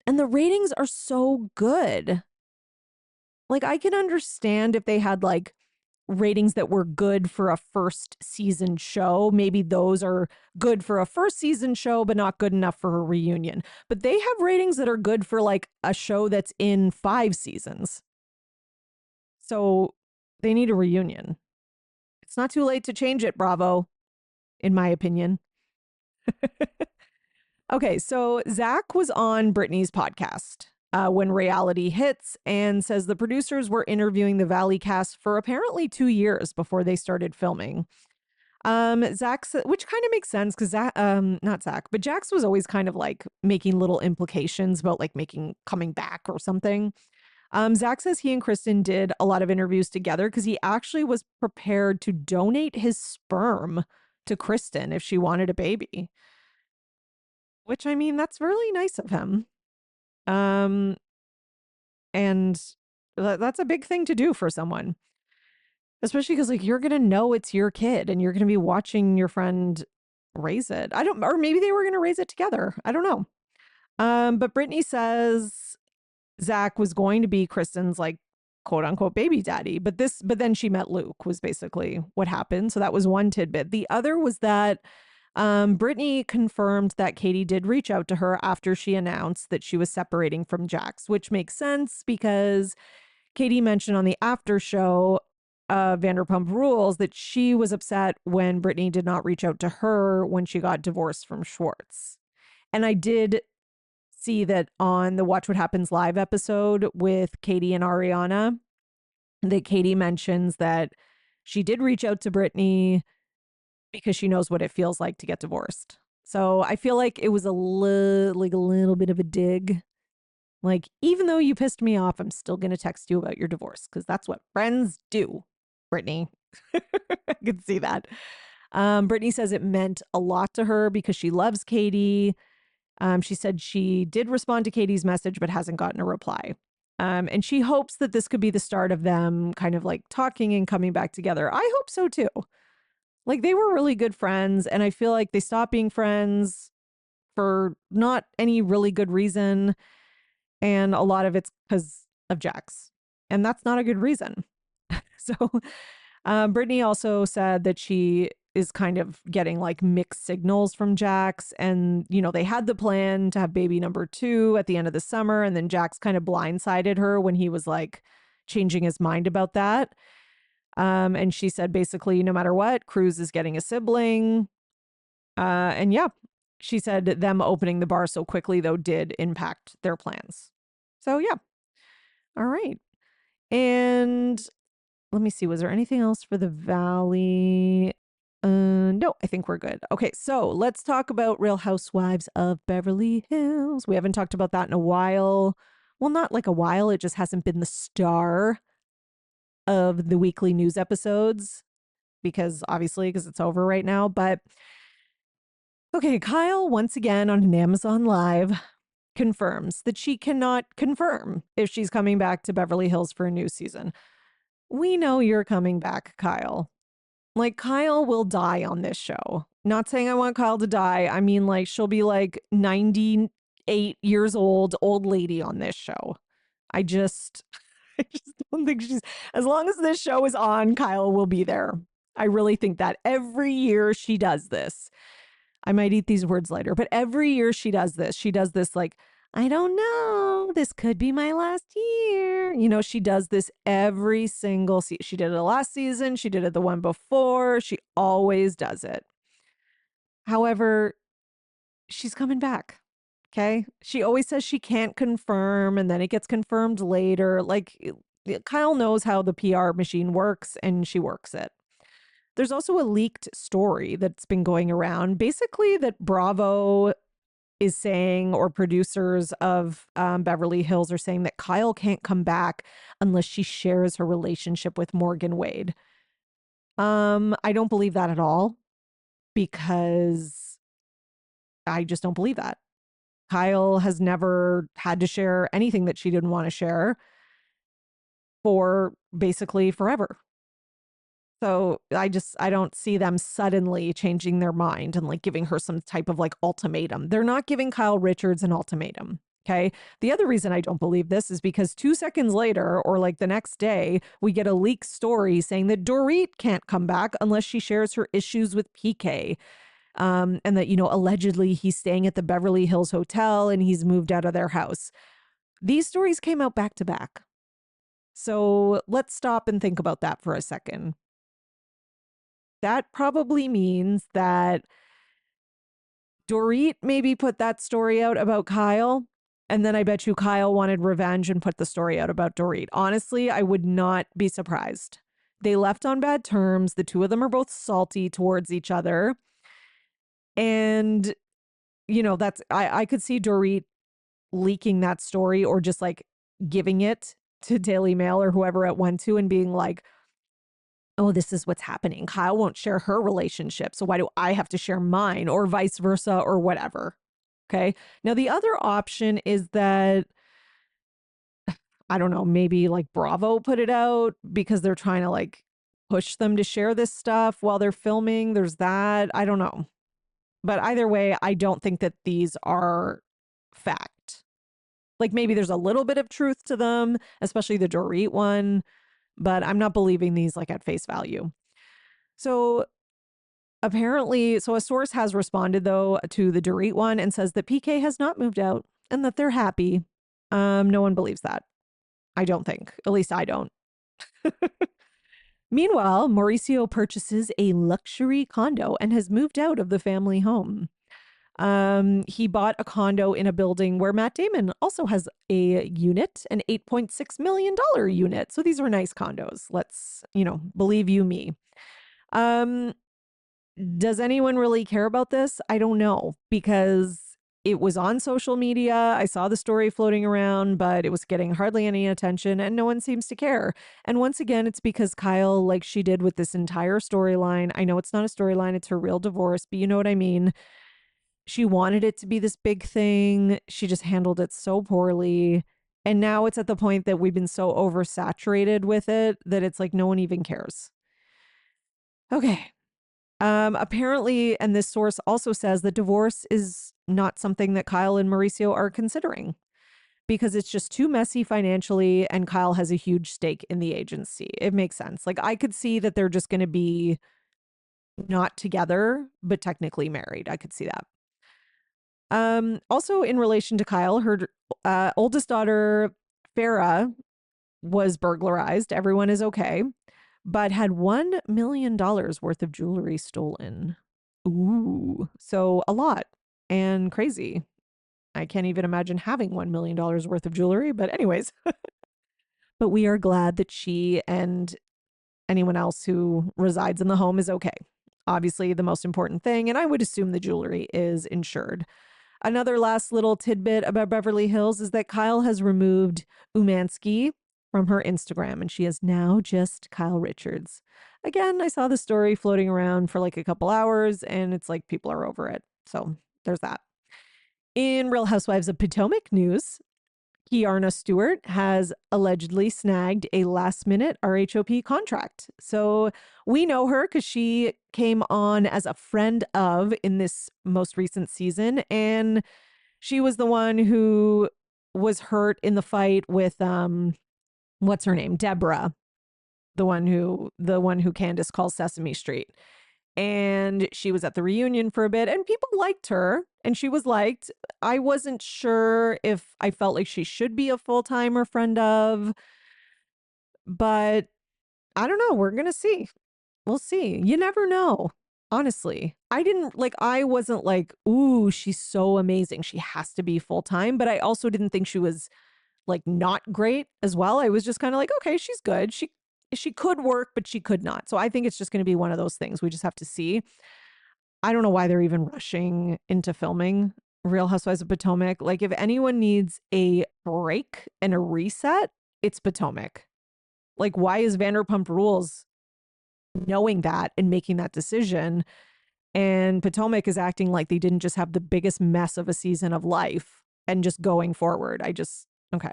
And the ratings are so good. Like I can understand if they had like ratings that were good for a first season show. Maybe those are good for a first season show, but not good enough for a reunion. But they have ratings that are good for like a show that's in 5 seasons. So they need a reunion. It's not too late to change it, Bravo, in my opinion. Okay, so Zach was on Brittany's podcast when reality hits and says the producers were interviewing the Valley cast for apparently 2 years before they started filming. Zach, which kind of makes sense because not Zach, but Jax was always kind of like making little implications about like coming back or something. Zach says he and Kristen did a lot of interviews together because he actually was prepared to donate his sperm to Kristen if she wanted a baby. Which, I mean, that's really nice of him. And that's a big thing to do for someone. Especially because, like, you're going to know it's your kid and you're going to be watching your friend raise it. Or maybe they were going to raise it together. I don't know. But Brittany says Zach was going to be Kristen's, like, quote unquote baby daddy. But then she met Luke was basically what happened. So that was one tidbit. The other was that Brittany confirmed that Katie did reach out to her after she announced that she was separating from Jax, which makes sense because Katie mentioned on the after show Vanderpump Rules that she was upset when Brittany did not reach out to her when she got divorced from Schwartz. And I did see that on the Watch What Happens Live episode with Katie and Ariana, that Katie mentions that she did reach out to Brittany because she knows what it feels like to get divorced. So I feel like it was a little bit of a dig. Like, even though you pissed me off, I'm still going to text you about your divorce because that's what friends do, Brittany. I could see that. Brittany says it meant a lot to her because she loves Katie. She said she did respond to Katie's message, but hasn't gotten a reply. And she hopes that this could be the start of them kind of like talking and coming back together. I hope so too. Like they were really good friends, and I feel like they stopped being friends for not any really good reason. And a lot of it's because of Jax. And that's not a good reason. So Brittany also said that she is kind of getting like mixed signals from Jax. And, they had the plan to have baby number 2 at the end of the summer. And then Jax kind of blindsided her when he was like changing his mind about that. And she said basically, no matter what, Cruz is getting a sibling. And yeah, she said them opening the bar so quickly, though, did impact their plans. So yeah. All right. And let me see, was there anything else for the Valley? No, I think we're good. Okay, so let's talk about Real Housewives of Beverly Hills. We haven't talked about that in a while. Well, not like a while. It just hasn't been the star of the weekly news episodes because it's over right now. But okay, Kyle, once again on an Amazon Live, confirms that she cannot confirm if she's coming back to Beverly Hills for a new season. We know you're coming back, Kyle. Like, Kyle will die on this show. Not saying I want Kyle to die. I mean, like, she'll be like 98 years old lady on this show. I just, I just don't think as long as this show is on, Kyle will be there. I really think that every year she does this. I might eat these words later, but every year she does this like, I don't know, this could be my last year. You know, she does this every single season. She did it last season. She did it the one before. She always does it. However, she's coming back. Okay. She always says she can't confirm and then it gets confirmed later. Like, Kyle knows how the PR machine works and she works it. There's also a leaked story that's been going around, basically that Bravo is saying, or producers of Beverly Hills are saying that Kyle can't come back unless she shares her relationship with Morgan Wade. I don't believe that at all because I just don't believe that. Kyle has never had to share anything that she didn't want to share for basically forever. So I don't see them suddenly changing their mind and like giving her some type of like ultimatum. They're not giving Kyle Richards an ultimatum. Okay. The other reason I don't believe this is because 2 seconds later, or like the next day, we get a leaked story saying that Dorit can't come back unless she shares her issues with PK. And that, you know, allegedly he's staying at the Beverly Hills Hotel and he's moved out of their house. These stories came out back to back. So let's stop and think about that for a second. That probably means that Dorit maybe put that story out about Kyle. And then I bet you Kyle wanted revenge and put the story out about Dorit. Honestly, I would not be surprised. They left on bad terms. The two of them are both salty towards each other. And, you know, I could see Dorit leaking that story or just like giving it to Daily Mail or whoever it went to and being like, oh, this is what's happening. Kyle won't share her relationship. So why do I have to share mine or vice versa or whatever? Okay. Now, the other option is that, I don't know, maybe like Bravo put it out because they're trying to like push them to share this stuff while they're filming. There's that. I don't know. But either way, I don't think that these are fact. Like maybe there's a little bit of truth to them, especially the Dorit one, but I'm not believing these like at face value. So apparently, so a source has responded though to the Dorit one and says that PK has not moved out and that they're happy. No one believes that. I don't think. At least I don't. Meanwhile, Mauricio purchases a luxury condo and has moved out of the family home. He bought a condo in a building where Matt Damon also has a unit, an $8.6 million unit. So these are nice condos. Let's, you know, believe you me. Does anyone really care about this? I don't know because it was on social media. I saw the story floating around, but it was getting hardly any attention and no one seems to care. And once again, it's because Kyle, like she did with this entire storyline, I know it's not a storyline, it's her real divorce, but you know what I mean? She wanted it to be this big thing. She just handled it so poorly. And now it's at the point that we've been so oversaturated with it that it's like no one even cares. Okay. Apparently, and this source also says that divorce is not something that Kyle and Mauricio are considering because it's just too messy financially and Kyle has a huge stake in the agency. It makes sense. Like I could see that they're just going to be not together, but technically married. I could see that. Also in relation to Kyle, her oldest daughter, Farah, was burglarized. Everyone is okay, but had $1 million worth of jewelry stolen. Ooh, so a lot and crazy. I can't even imagine having $1 million worth of jewelry, but anyways. but we are glad that she and anyone else who resides in the home is okay. Obviously, the most important thing, and I would assume the jewelry is insured. Another last little tidbit about Beverly Hills is that Kyle has removed Umansky from her Instagram, and she is now just Kyle Richards. Again, I saw the story floating around for like a couple hours, and it's like people are over it. So there's that. In Real Housewives of Potomac news, Kiarna Stewart has allegedly snagged a last minute RHOP contract. So we know her because she came on as a friend of in this most recent season. And she was the one who was hurt in the fight with what's her name? Deborah, the one who Candace calls Sesame Street. And she was at the reunion for a bit and people liked her and she was liked. I wasn't sure if I felt like she should be a full-timer friend of, but I don't know. We're going to see. We'll see. You never know. Honestly, I wasn't like, ooh, she's so amazing. She has to be full-time, but I also didn't think she was like not great as well. I was just kind of like, okay, she's good. She could work, but she could not. So I think it's just going to be one of those things. We just have to see. I don't know why they're even rushing into filming Real Housewives of Potomac. Like if anyone needs a break and a reset, it's Potomac. Like why is Vanderpump Rules knowing that and making that decision? And Potomac is acting like they didn't just have the biggest mess of a season of life and just going forward. Okay.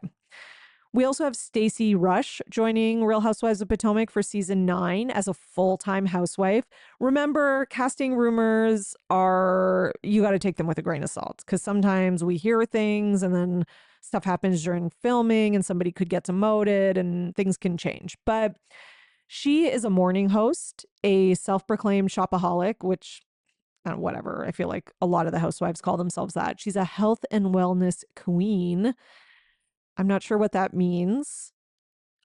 We also have Stacey Rush joining Real Housewives of Potomac for season 9 as a full-time housewife. Remember, casting rumors you got to take them with a grain of salt because sometimes we hear things and then stuff happens during filming and somebody could get demoted and things can change. But she is a morning host, a self-proclaimed shopaholic, which whatever. I feel like a lot of the housewives call themselves that. She's a health and wellness queen. I'm not sure what that means.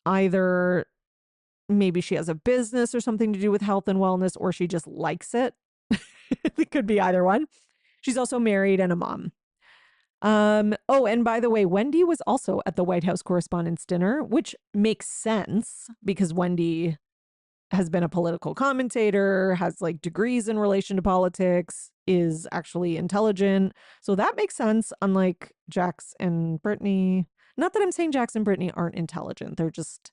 Either maybe she has a business or something to do with health and wellness, or she just likes it. It could be either one. She's also married and a mom. Oh, and by the way, Wendy was also at the White House Correspondents' Dinner, which makes sense because Wendy has been a political commentator, has like degrees in relation to politics, is actually intelligent. So that makes sense, unlike Jax and Brittany. Not that I'm saying Jax and Brittany aren't intelligent. They're just,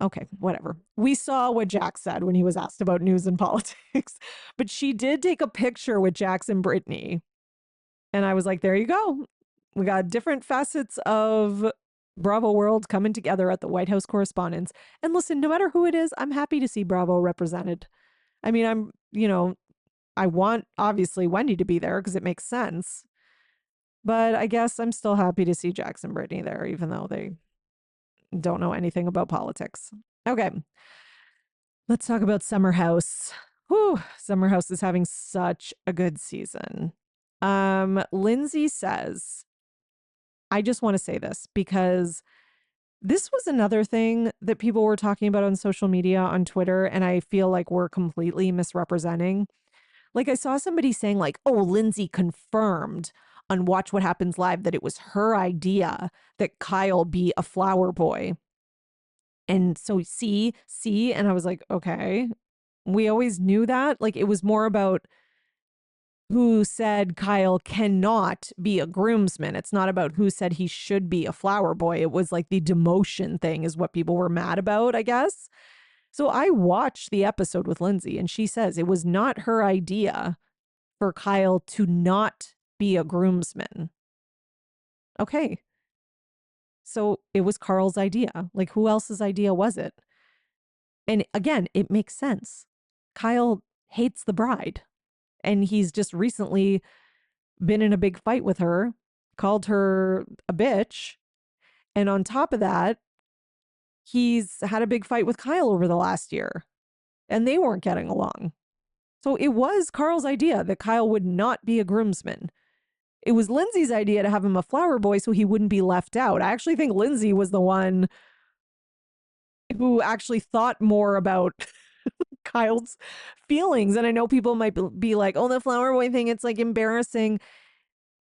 okay, whatever. We saw what Jax said when he was asked about news and politics, but she did take a picture with Jax and Brittany. And I was like, there you go. We got different facets of Bravo world coming together at the White House Correspondents'. And listen, no matter who it is, I'm happy to see Bravo represented. I mean, I want obviously Wendy to be there because it makes sense. But I guess I'm still happy to see Jax and Brittany there, even though they don't know anything about politics. Okay. Let's talk about Summer House. Whew, Summer House is having such a good season. Lindsay says, I just want to say this because this was another thing that people were talking about on social media, on Twitter, and I feel like we're completely misrepresenting. Like I saw somebody saying like, oh, Lindsay confirmed on Watch What Happens Live that it was her idea that Kyle be a flower boy. And so see, and I was like, okay, we always knew that. Like it was more about who said Kyle cannot be a groomsman. It's not about who said he should be a flower boy. It was like the demotion thing is what people were mad about, I guess. So I watched the episode with Lindsay and she says it was not her idea for Kyle to not be a groomsman. Okay. So it was Carl's idea. Like who else's idea was it? And again, it makes sense. Kyle hates the bride. And he's just recently been in a big fight with her, called her a bitch. And on top of that, he's had a big fight with Kyle over the last year and they weren't getting along. So it was Carl's idea that Kyle would not be a groomsman. It was Lindsay's idea to have him a flower boy so he wouldn't be left out. I actually think Lindsay was the one who actually thought more about Kyle's feelings. And I know people might be like, oh, the flower boy thing, it's like embarrassing.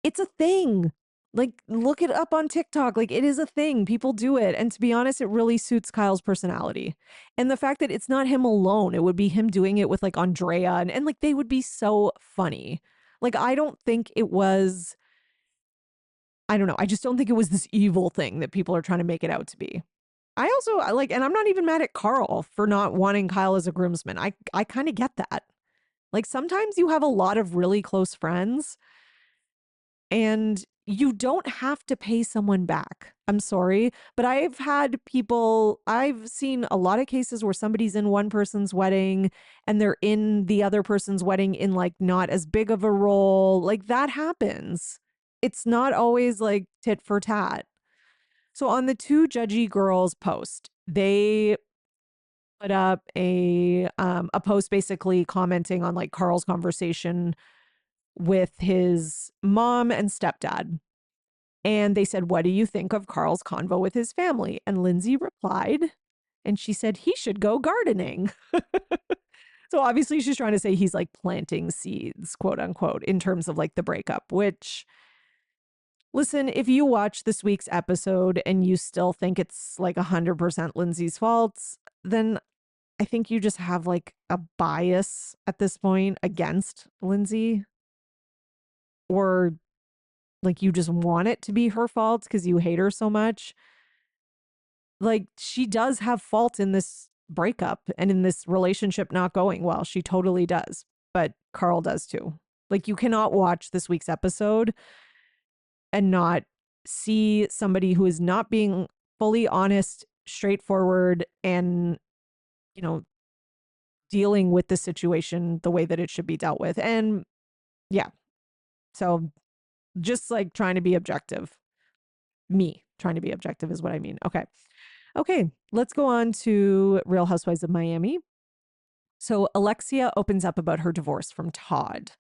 It's a thing. Like, look it up on TikTok. Like, it is a thing. People do it. And to be honest, it really suits Kyle's personality. And the fact that it's not him alone, it would be him doing it with like Andrea and like they would be so funny. Like, I don't think it was, I don't know. I just don't think it was this evil thing that people are trying to make it out to be. I like, and I'm not even mad at Carl for not wanting Kyle as a groomsman. I kind of get that. Like, sometimes you have a lot of really close friends and you don't have to pay someone back. I'm sorry, but I've seen a lot of cases where somebody's in one person's wedding and they're in the other person's wedding in like not as big of a role. Like, that happens. It's not always like tit for tat. So on the two judgy girls post, they put up a post basically commenting on like Carl's conversation with his mom and stepdad. And they said, "What do you think of Carl's convo with his family?" And Lindsay replied, and she said, "He should go gardening." So obviously she's trying to say he's like planting seeds, quote unquote, in terms of like the breakup, which, listen, if you watch this week's episode and you still think it's like 100% Lindsay's fault, then I think you just have like a bias at this point against Lindsay, or like you just want it to be her fault because you hate her so much. Like, she does have fault in this breakup and in this relationship not going well. She totally does. But Carl does too. Like, you cannot watch this week's episode and not see somebody who is not being fully honest, straightforward, and, you know, dealing with the situation the way that it should be dealt with. And yeah, so just like trying to be objective. Me trying to be objective is what I mean. Okay. Okay, let's go on to Real Housewives of Miami. So Alexia opens up about her divorce from Todd.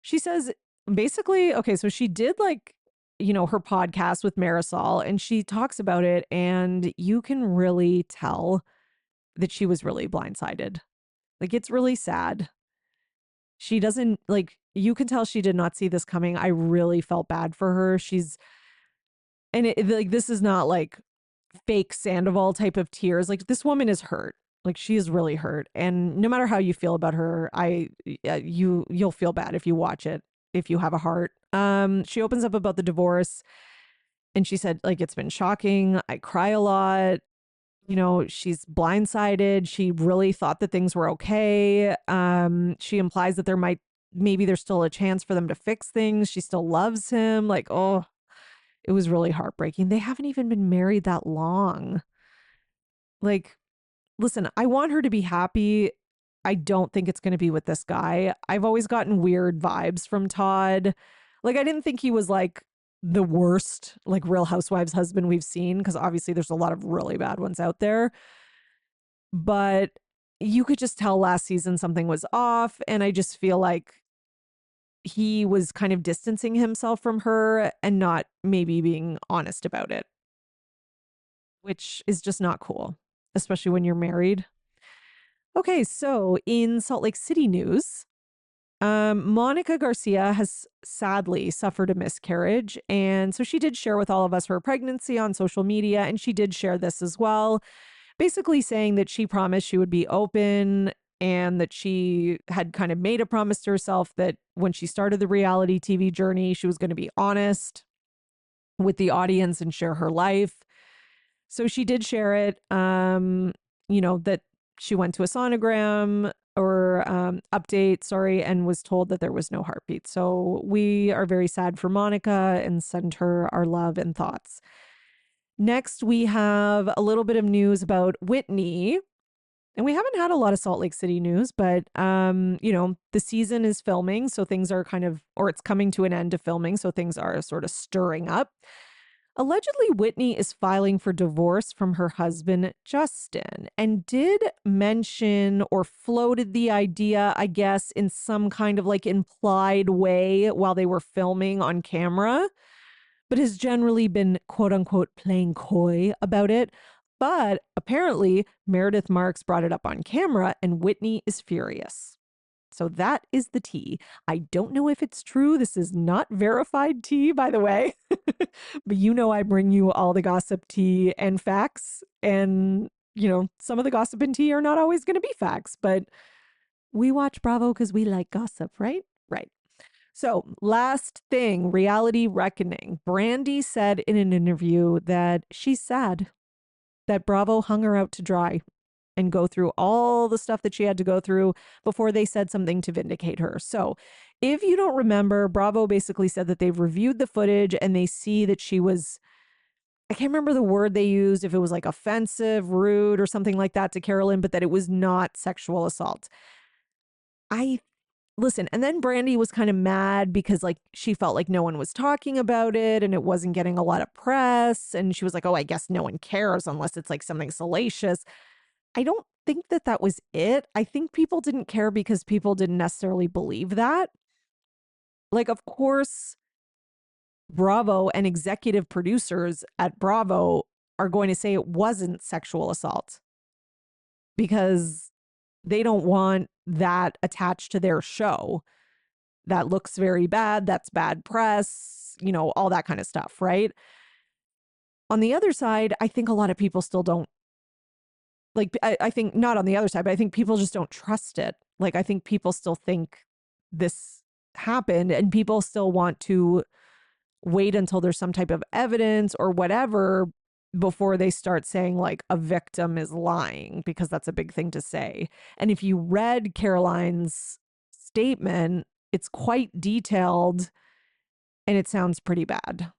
She says basically, okay, so she did like, her podcast with Marisol and she talks about it and you can really tell that she was really blindsided. Like, it's really sad. She doesn't like, you can tell she did not see this coming. I really felt bad for her. Like, this is not like fake Sandoval type of tears. Like, this woman is hurt. Like, she is really hurt. And no matter how you feel about her, you'll feel bad if you watch it, if you have a heart. She opens up about the divorce and she said, like, it's been shocking. I cry a lot. She's blindsided. She really thought that things were okay. She implies that maybe there's still a chance for them to fix things. She still loves him. Like, oh, it was really heartbreaking. They haven't even been married that long. Like, listen, I want her to be happy. I don't think it's going to be with this guy. I've always gotten weird vibes from Todd. Like, I didn't think he was like the worst, like, Real Housewives husband we've seen, because obviously there's a lot of really bad ones out there. But you could just tell last season something was off. And I just feel like he was kind of distancing himself from her and not maybe being honest about it, which is just not cool, especially when you're married. Okay, so in Salt Lake City news, Monica Garcia has sadly suffered a miscarriage. And so she did share with all of us her pregnancy on social media, and she did share this as well, basically saying that she promised she would be open and that she had kind of made a promise to herself that when she started the reality TV journey, she was going to be honest with the audience and share her life. So she did share it, that she went to a sonogram or update, sorry, and was told that there was no heartbeat. So we are very sad for Monica and send her our love and thoughts. Next, we have a little bit of news about Whitney. And we haven't had a lot of Salt Lake City news, but, the season is filming. So things are it's coming to an end of filming. So things are sort of stirring up. Allegedly, Whitney is filing for divorce from her husband, Justin, and did mention or floated the idea, I guess, in some kind of like implied way while they were filming on camera, but has generally been, quote unquote, playing coy about it. But apparently, Meredith Marks brought it up on camera and Whitney is furious. So that is the tea. I don't know if it's true. This is not verified tea, by the way. But I bring you all the gossip tea and facts. And, some of the gossip and tea are not always going to be facts. But we watch Bravo because we like gossip, right? Right. So last thing, reality reckoning. Brandi said in an interview that she's sad that Bravo hung her out to dry and go through all the stuff that she had to go through before they said something to vindicate her. So if you don't remember, Bravo basically said that they've reviewed the footage and they see that she was, I can't remember the word they used, if it was like offensive, rude, or something like that to Carolyn, but that it was not sexual assault. Listen, and then Brandi was kind of mad because like she felt like no one was talking about it and it wasn't getting a lot of press. And she was like, oh, I guess no one cares unless it's like something salacious. I don't think that was it. I think people didn't care because people didn't necessarily believe that. Like, of course, Bravo and executive producers at Bravo are going to say it wasn't sexual assault because they don't want that attached to their show. That looks very bad. That's bad press, all that kind of stuff, right? On the other side, I think a lot of people still don't, like, I think not on the other side, but I think people just don't trust it. Like, I think people still think this happened and people still want to wait until there's some type of evidence or whatever before they start saying like a victim is lying, because that's a big thing to say. And if you read Caroline's statement, it's quite detailed and it sounds pretty bad.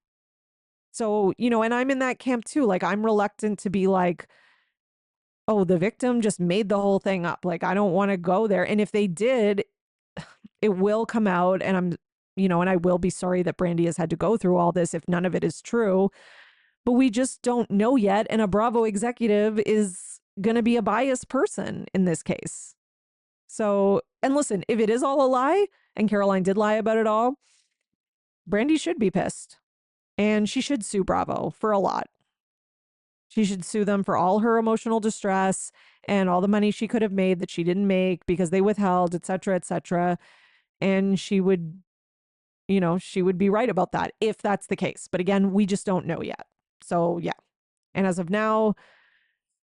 So, and I'm in that camp too. Like, I'm reluctant to be like, oh, the victim just made the whole thing up. Like, I don't want to go there. And if they did, it will come out and and I will be sorry that Brandi has had to go through all this if none of it is true. But we just don't know yet. And a Bravo executive is going to be a biased person in this case. So, and listen, if it is all a lie and Caroline did lie about it all, Brandi should be pissed. And she should sue Bravo for a lot. She should sue them for all her emotional distress and all the money she could have made that she didn't make because they withheld, et cetera, et cetera. And she would, she would be right about that if that's the case. But again, we just don't know yet. So yeah. And as of now,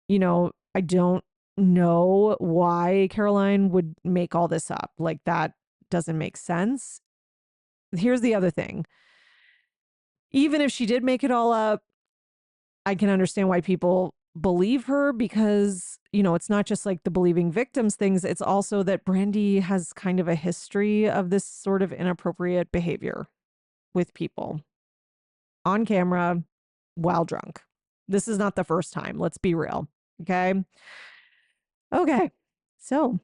I don't know why Caroline would make all this up. Like, that doesn't make sense. Here's the other thing. Even if she did make it all up, I can understand why people believe her because, it's not just like the believing victims things. It's also that Brandi has kind of a history of this sort of inappropriate behavior with people on camera while drunk. This is not the first time. Let's be real. Okay. So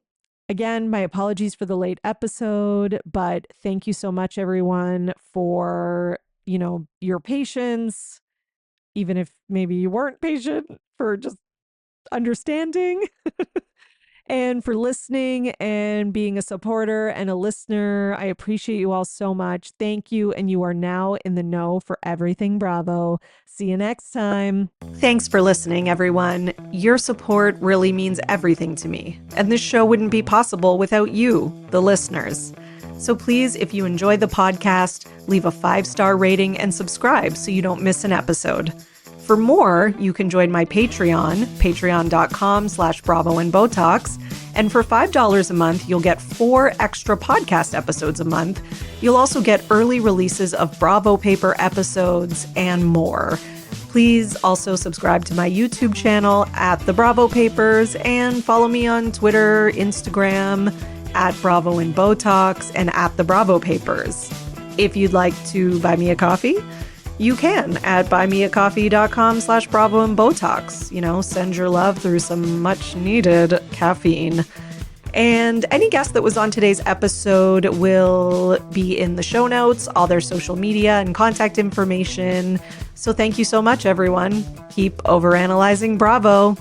again, my apologies for the late episode, but thank you so much, everyone, for, your patience. Even if maybe you weren't patient, for just understanding and for listening and being a supporter and a listener. I appreciate you all so much. Thank you. And you are now in the know for everything Bravo. See you next time. Thanks for listening, everyone. Your support really means everything to me. And this show wouldn't be possible without you, the listeners. So please, if you enjoy the podcast, leave a 5-star rating and subscribe so you don't miss an episode. For more, you can join my Patreon, patreon.com/Bravo and And for $5 a month, you'll get 4 extra podcast episodes a month. You'll also get early releases of Bravo Paper episodes and more. Please also subscribe to my YouTube channel at The Bravo Papers and follow me on Twitter, Instagram, at Bravo and Botox and at The Bravo Papers. If you'd like to buy me a coffee, you can at buymeacoffee.com/Bravo and Botox. Send your love through some much needed caffeine. And any guest that was on today's episode will be in the show notes, all their social media and contact information. So thank you so much, everyone. Keep overanalyzing Bravo.